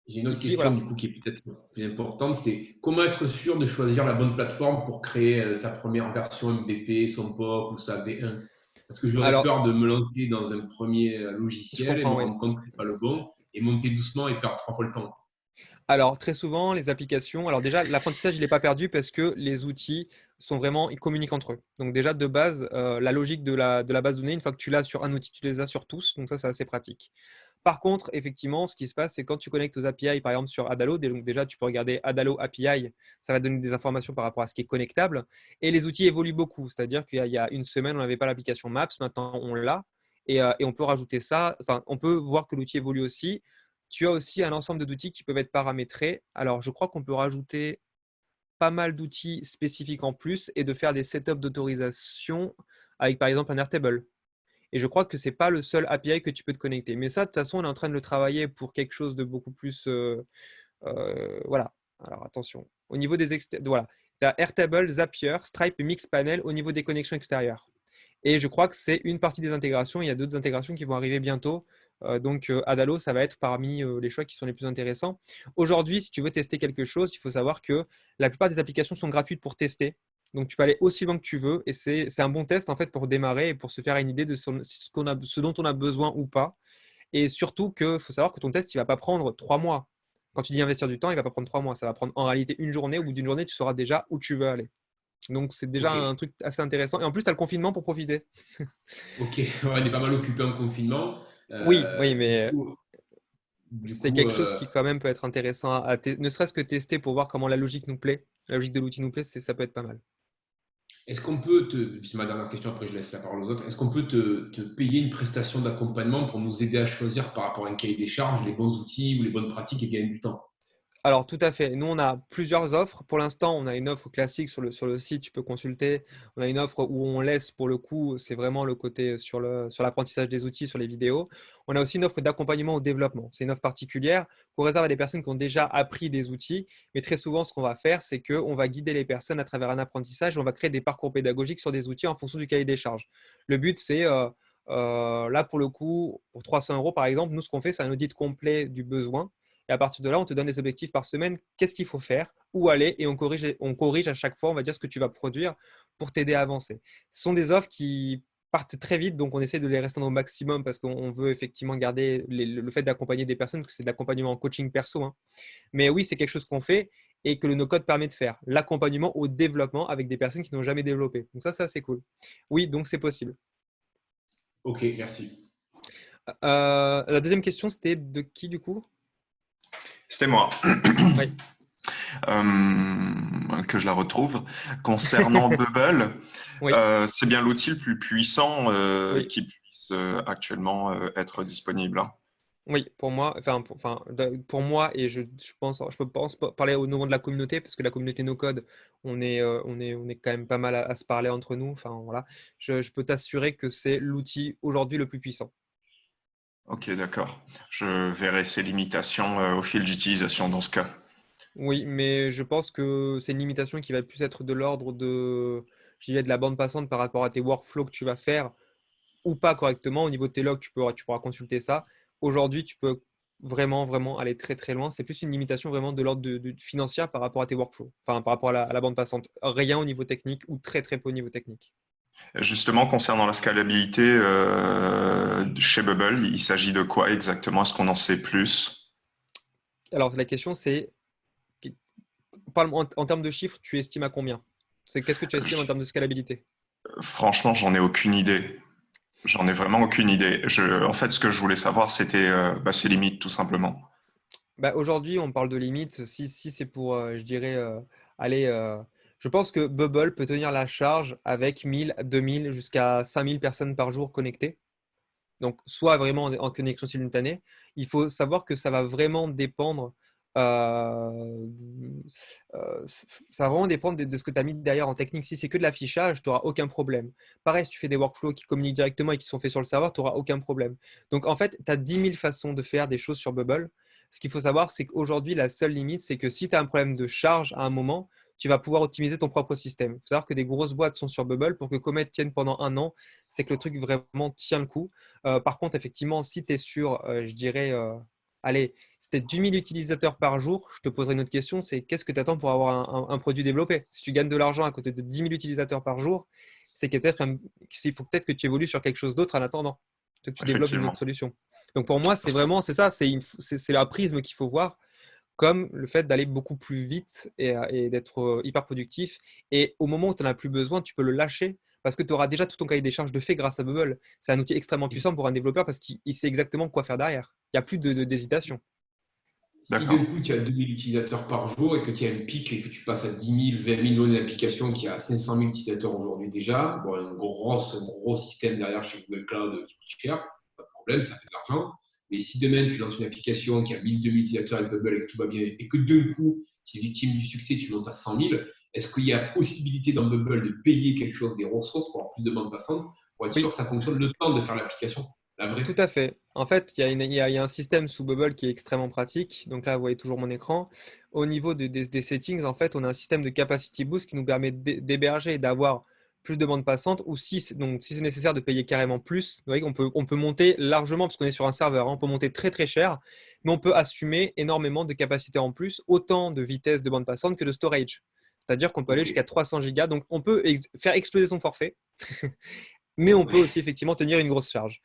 J'ai une autre ici, question, voilà. du coup, qui est peut-être plus importante, c'est comment être sûr de choisir la bonne plateforme pour créer sa première version MVP, son POC ou sa V1? Parce que j'aurais Alors, peur de me lancer dans un premier je logiciel et me comprends, oui. rendre compte que c'est pas le bon, et monter doucement et perdre 3 fois le temps. Alors, très souvent, les applications. Alors, déjà, l'apprentissage, il n'est pas perdu parce que les outils sont vraiment. Ils communiquent entre eux. Donc, déjà, de base, la logique de la base de données, une fois que tu l'as sur un outil, tu les as sur tous. Donc, ça, c'est assez pratique. Par contre, effectivement, ce qui se passe, c'est quand tu connectes aux API, par exemple sur Adalo, donc déjà, tu peux regarder Adalo API, ça va te donner des informations par rapport à ce qui est connectable. Et les outils évoluent beaucoup. C'est-à-dire qu'il y a une semaine, on n'avait pas l'application Maps, maintenant, on l'a. Et on peut rajouter ça. Enfin, on peut voir que l'outil évolue aussi. Tu as aussi un ensemble d'outils qui peuvent être paramétrés. Alors, je crois qu'on peut rajouter pas mal d'outils spécifiques en plus et de faire des setups d'autorisation avec, par exemple, un Airtable. Et je crois que ce n'est pas le seul API que tu peux te connecter. Mais ça, de toute façon, on est en train de le travailler pour quelque chose de beaucoup plus. Voilà. Alors, attention. Au niveau des voilà. Tu as Airtable, Zapier, Stripe et Mixpanel au niveau des connexions extérieures. Et je crois que c'est une partie des intégrations. Il y a d'autres intégrations qui vont arriver bientôt. Donc, Adalo, ça va être parmi les choix qui sont les plus intéressants. Aujourd'hui, si tu veux tester quelque chose, il faut savoir que la plupart des applications sont gratuites pour tester. Donc, tu peux aller aussi loin que tu veux. Et c'est un bon test en fait pour démarrer et pour se faire une idée de ce dont on a besoin ou pas. Et surtout qu'il faut savoir que ton test, il ne va pas prendre 3 mois. Quand tu dis investir du temps, il ne va pas prendre 3 mois. Ça va prendre en réalité une journée. Au bout d'une journée, tu sauras déjà où tu veux aller. Donc, c'est déjà Ok. un truc assez intéressant. Et en plus, tu as le confinement pour profiter. Ok, on est pas mal occupé en confinement. Oui, oui, Du mais coup, du c'est coup quelque chose qui quand même peut être intéressant ne serait-ce que tester pour voir comment la logique nous plaît. La logique de l'outil nous plaît, ça peut être pas mal. est-ce qu'on peut c'est ma dernière question, après je laisse la parole aux autres, est-ce qu'on peut te payer une prestation d'accompagnement pour nous aider à choisir par rapport à un cahier des charges les bons outils ou les bonnes pratiques et gagner du temps? Alors, tout à fait. Nous, on a plusieurs offres. Pour l'instant, on a une offre classique sur le site, tu peux consulter. On a une offre où on laisse, pour le coup, c'est vraiment le côté sur l'apprentissage des outils, sur les vidéos. On a aussi une offre d'accompagnement au développement. C'est une offre particulière qu'on réserve à des personnes qui ont déjà appris des outils. Mais très souvent, ce qu'on va faire, c'est qu'on va guider les personnes à travers un apprentissage. On va créer des parcours pédagogiques sur des outils en fonction du cahier des charges. Le but, c'est là, pour le coup, pour 300 euros, par exemple, nous, ce qu'on fait, c'est un audit complet du besoin. Et à partir de là, on te donne des objectifs par semaine. Qu'est-ce qu'il faut faire? Où aller? Et on corrige à chaque fois, on va dire ce que tu vas produire pour t'aider à avancer. Ce sont des offres qui, partent très vite, donc on essaie de les restreindre au maximum parce qu'on veut effectivement garder le fait d'accompagner des personnes, parce que c'est de l'accompagnement en coaching perso, hein. Mais oui, c'est quelque chose qu'on fait et que le no-code permet de faire. L'accompagnement au développement avec des personnes qui n'ont jamais développé. Donc ça, c'est cool. Oui, donc c'est possible. Ok, merci. La deuxième question, c'était de qui du coup? C'était moi. Oui. Que je la retrouve. Concernant Bubble, Oui. c'est bien l'outil le plus puissant Oui. qui puisse actuellement être disponible. Oui, pour moi, pour moi, et je pense parler au nom de la communauté, parce que la communauté no code, on est quand même pas mal à se parler entre nous. Enfin, voilà. Je peux t'assurer que c'est l'outil aujourd'hui le plus puissant. Ok, d'accord. Je verrai ses limitations au fil d'utilisation dans ce cas. Oui, mais je pense que c'est une limitation qui va plus être de l'ordre je dirais, de la bande passante par rapport à tes workflows que tu vas faire ou pas correctement. Au niveau de tes logs, tu pourras consulter ça. Aujourd'hui, tu peux vraiment, vraiment aller très, très loin. C'est plus une limitation vraiment de l'ordre financière par rapport à tes workflows, enfin par rapport à la bande passante. Rien au niveau technique ou très, très peu au niveau technique. Justement, concernant la scalabilité chez Bubble, il s'agit de quoi exactement? Est-ce qu'on en sait plus? Alors, la question, c'est, en termes de chiffres, tu estimes à combien? Qu'est-ce que tu estimes en Je- termes de scalabilité? Franchement, j'en ai aucune idée. J'en ai vraiment aucune idée. En fait, ce que je voulais savoir, c'était ses limites, tout simplement. Bah, aujourd'hui, on parle de limites. Si c'est pour, je dirais, aller. Je pense que Bubble peut tenir la charge avec 1000, 2000 jusqu'à 5000 personnes par jour connectées. Donc, soit vraiment en connexion simultanée. Il faut savoir que ça va vraiment dépendre. euh, Ça va vraiment dépendre de ce que tu as mis derrière en technique. Si c'est que de l'affichage, tu n'auras aucun problème. Pareil, si tu fais des workflows qui communiquent directement et qui sont faits sur le serveur, tu n'auras aucun problème. Donc, en fait, tu as 10 000 façons de faire des choses sur Bubble. Ce qu'il faut savoir, c'est qu'aujourd'hui, la seule limite, c'est que si tu as un problème de charge à un moment, tu vas pouvoir optimiser ton propre système. Il faut savoir que des grosses boîtes sont sur Bubble pour que Comet tienne pendant un an. C'est que le truc vraiment tient le coup. Par contre, effectivement, si tu es sur, je dirais, allez, c'était 10 000 utilisateurs par jour, je te poserai une autre question, c'est qu'est-ce que tu attends pour avoir un produit développé? Si tu gagnes de l'argent à côté de 10 000 utilisateurs par jour, c'est qu'il faut peut-être que tu évolues sur quelque chose d'autre en attendant, que tu développes une autre Effectivement. solution. Donc pour moi, c'est vraiment, c'est ça, c'est la prisme qu'il faut voir comme le fait d'aller beaucoup plus vite et d'être hyper productif. Et au moment où tu n'en as plus besoin, tu peux le lâcher parce que tu auras déjà tout ton cahier des charges de fait grâce à Bubble. C'est un outil extrêmement puissant pour un développeur parce qu'il sait exactement quoi faire derrière. Il n'y a plus d'hésitation. Si D'accord. d'un coup tu as 2000 utilisateurs par jour et que tu as un pic et que tu passes à 10 000, 20 000 d'applications qui a 500 000 utilisateurs aujourd'hui déjà, bon, un gros système derrière chez Google Cloud qui coûte cher, pas de problème, ça fait de l'argent. Mais si demain tu lances une application qui a 1000, 2000 utilisateurs avec Bubble et que tout va bien et que d'un coup tu es victime du succès, tu montes à 100 000, est-ce qu'il y a possibilité dans Bubble de payer quelque chose, des ressources pour avoir plus de bande passante pour être sûr Oui, que ça fonctionne le temps de faire l'application, la vraie? tout à fait. En fait, il y a un système sous Bubble qui est extrêmement pratique. Donc là, vous voyez toujours mon écran. Au niveau des settings, en fait, on a un système de capacity boost qui nous permet d'héberger et d'avoir plus de bandes passantes. Ou si c'est nécessaire de payer carrément plus, vous voyez, on peut monter largement, parce qu'on est sur un serveur, hein, on peut monter très très cher, mais on peut assumer énormément de capacité en plus, autant de vitesse de bande passante que de storage. C'est-à-dire qu'on peut aller Ok. jusqu'à 300 gigas. Donc on peut faire exploser son forfait, mais on peut Ouais. aussi effectivement tenir une grosse charge.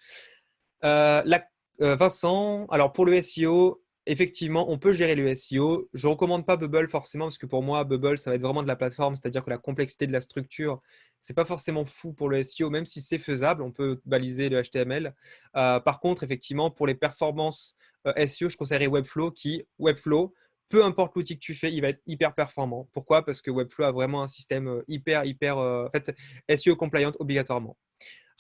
Euh, la- Vincent, alors pour le SEO, effectivement, on peut gérer le SEO. Je ne recommande pas Bubble forcément parce que pour moi, Bubble, ça va être vraiment de la plateforme, c'est-à-dire que la complexité de la structure, c'est pas forcément fou pour le SEO, même si c'est faisable, on peut baliser le HTML. Par contre, effectivement, pour les performances SEO, je conseillerais Webflow, peu importe l'outil que tu fais, il va être hyper performant. Pourquoi? Parce que Webflow a vraiment un système hyper, en fait, SEO compliant obligatoirement.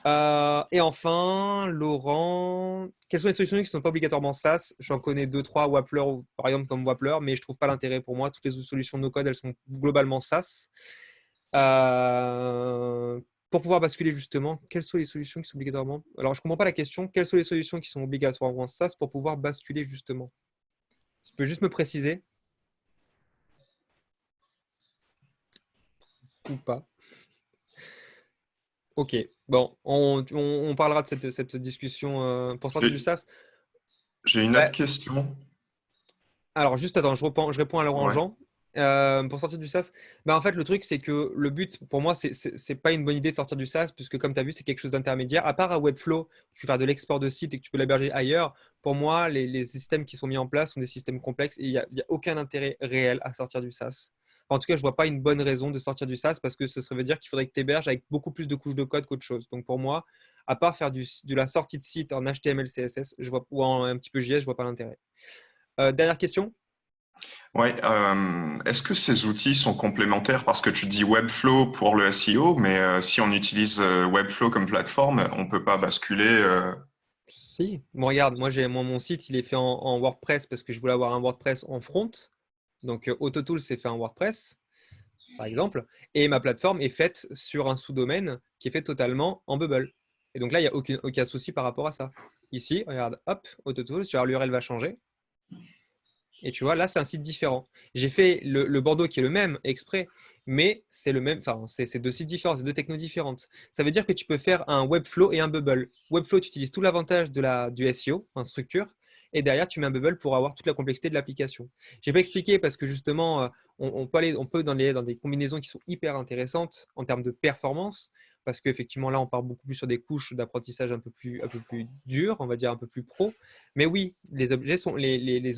Et enfin, Laurent, quelles sont les solutions qui ne sont pas obligatoirement SaaS? J'en connais deux, trois, Wappler, par exemple, comme Wappler, mais je ne trouve pas l'intérêt pour moi. Toutes les autres solutions no-code, elles sont globalement SaaS. Euh, pour pouvoir basculer justement, quelles sont les solutions qui sont obligatoirement. Alors, je ne comprends pas la question. Quelles sont les solutions qui sont obligatoirement SaaS pour pouvoir basculer justement? Tu peux juste me préciser ou pas? Ok, bon, on parlera de cette discussion pour sortir du J'ai SaaS. j'ai une autre Ouais. question. Alors, juste attends, je réponds à Laurent Ouais. Jean. Pour sortir du SaaS, bah, en fait, le truc, c'est que le but, pour moi, c'est pas une bonne idée de sortir du SaaS, puisque comme tu as vu, c'est quelque chose d'intermédiaire. À part à Webflow, tu peux faire de l'export de site et que tu peux l'héberger ailleurs. Pour moi, les systèmes qui sont mis en place sont des systèmes complexes et il y a aucun intérêt réel à sortir du SaaS. Enfin, en tout cas, je vois pas une bonne raison de sortir du SaaS parce que ce serait veut dire qu'il faudrait que tu héberges avec beaucoup plus de couches de code qu'autre chose. Donc, pour moi, à part faire de la sortie de site en HTML, CSS, ou en un petit peu JS, je vois pas l'intérêt. Dernière question. Ouais, est-ce que ces outils sont complémentaires? Parce que tu dis Webflow pour le SEO, mais si on utilise Webflow comme plateforme, on peut pas basculer. Si, bon, regarde, moi j'ai mon site, il est fait en WordPress parce que je voulais avoir un WordPress en front. Donc Autotool c'est fait en WordPress, par exemple, et ma plateforme est faite sur un sous-domaine qui est fait totalement en Bubble. Et donc là, il n'y a aucun souci par rapport à ça. Ici, regarde, hop, Autotool, tu vois, l'URL va changer. Et tu vois, là, c'est un site différent. J'ai fait le Bordeaux qui est le même exprès, mais c'est le même, enfin, c'est deux sites différents, c'est deux technos différentes. Ça veut dire que tu peux faire un Webflow et un Bubble. Webflow, tu utilises tout l'avantage du SEO, en structure, et derrière, tu mets un Bubble pour avoir toute la complexité de l'application. Je n'ai pas expliqué parce que justement, on peut dans des combinaisons qui sont hyper intéressantes en termes de performance, parce qu'effectivement, là, on part beaucoup plus sur des couches d'apprentissage un peu plus dures, on va dire un peu plus pro. Mais oui, les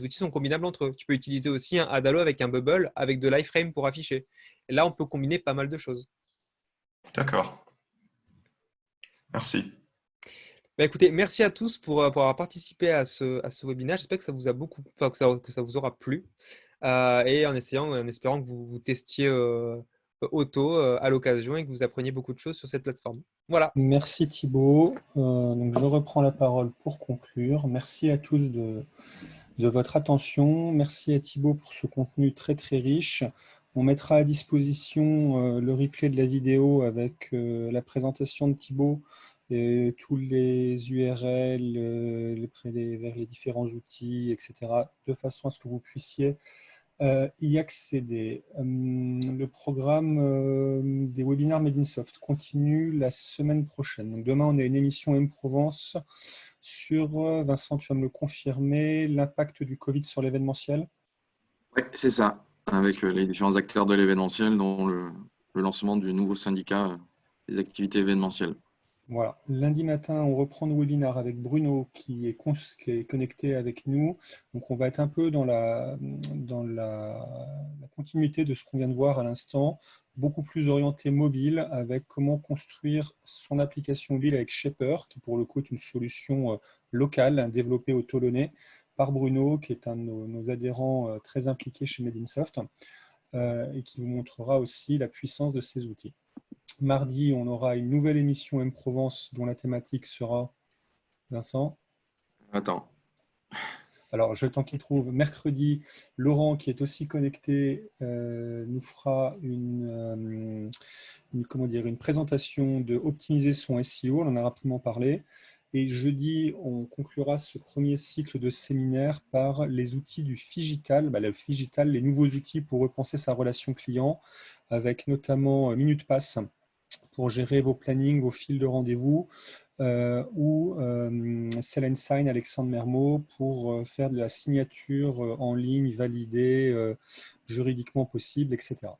outils sont combinables entre eux. Tu peux utiliser aussi un Adalo avec un Bubble, avec de l'iframe pour afficher. Et là, on peut combiner pas mal de choses. D'accord, merci. Bah, écoutez, merci à tous pour avoir participé à ce webinaire. J'espère que ça vous a enfin, que ça vous aura plu. Et en espérant que vous testiez Auto à l'occasion et que vous appreniez beaucoup de choses sur cette plateforme. Voilà. Merci Thibaut. Donc je reprends la parole pour conclure. Merci à tous de votre attention. Merci à Thibaut pour ce contenu très très riche. On mettra à disposition le replay de la vidéo avec la présentation de Thibaut et tous les URL vers les différents outils, etc., de façon à ce que vous puissiez y accéder. Le programme des webinaires Made in Soft continue la semaine prochaine. Donc demain, on a une émission M-Provence sur, Vincent, tu vas me le confirmer, l'impact du Covid sur l'événementiel. Oui, c'est ça, avec les différents acteurs de l'événementiel, dont le lancement du nouveau syndicat des activités événementielles. Voilà. Lundi matin, on reprend nos webinaires avec Bruno qui est connecté avec nous. Donc, on va être un peu dans la continuité de ce qu'on vient de voir à l'instant, beaucoup plus orienté mobile avec comment construire son application mobile avec Shaper, qui pour le coup est une solution locale développée au Toulonnais par Bruno, qui est un de nos adhérents très impliqués chez Made in Soft et qui vous montrera aussi la puissance de ces outils. Mardi, on aura une nouvelle émission M-Provence dont la thématique sera, Vincent. Attends. Alors, je t'en qu'il trouve. Mercredi, Laurent, qui est aussi connecté, nous fera comment dire, une présentation de optimiser son SEO. On en a rapidement parlé. Et jeudi, on conclura ce premier cycle de séminaire par les outils du Figital. Le Figital, les nouveaux outils pour repenser sa relation client, avec notamment Minute Pass pour gérer vos plannings, vos files de rendez-vous, ou Sell & Sign, Alexandre Mermot, pour faire de la signature en ligne, validée, juridiquement possible, etc.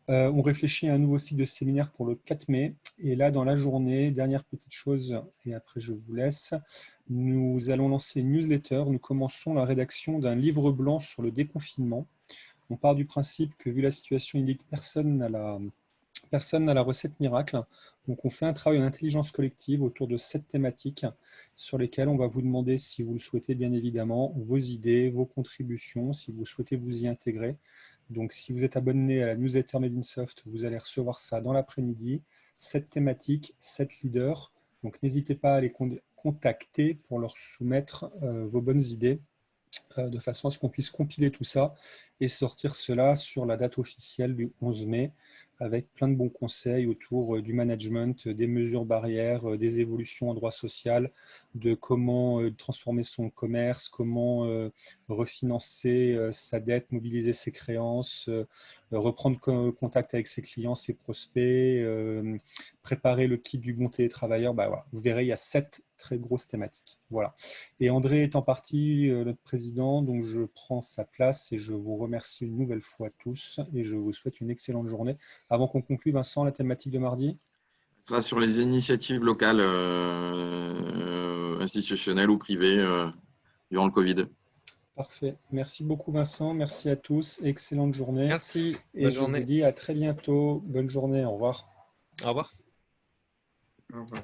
On réfléchit à un nouveau cycle de séminaire pour le 4 mai. Et là, dans la journée, dernière petite chose, et après je vous laisse, nous allons lancer une newsletter. Nous commençons la rédaction d'un livre blanc sur le déconfinement. On part du principe que, vu la situation inédite, personne n'a la recette miracle. Donc, on fait un travail en intelligence collective autour de 7 thématiques sur lesquelles on va vous demander, si vous le souhaitez bien évidemment, vos idées, vos contributions, si vous souhaitez vous y intégrer. Donc, si vous êtes abonné à la newsletter Made in Soft, vous allez recevoir ça dans l'après-midi. 7 thématiques, 7 leaders. Donc, n'hésitez pas à les contacter pour leur soumettre vos bonnes idées, de façon à ce qu'on puisse compiler tout ça et sortir cela sur la date officielle du 11 mai, avec plein de bons conseils autour du management, des mesures barrières, des évolutions en droit social, de comment transformer son commerce, comment refinancer sa dette, mobiliser ses créances, reprendre contact avec ses clients, ses prospects, préparer le kit du bon télétravailleur. Voilà. Vous verrez, il y a 7 très grosses thématiques. Voilà. Et André étant parti, notre président, président, donc je prends sa place et je vous remercie une nouvelle fois tous et je vous souhaite une excellente journée. Avant qu'on conclue, Vincent, la thématique de mardi? Ce sera sur les initiatives locales, institutionnelles ou privées, durant le Covid. Parfait. Merci beaucoup, Vincent. Merci à tous. Excellente journée. Merci. Et Bonne je journée. vous dis à très bientôt. Bonne journée. Au revoir. Au revoir. Au revoir.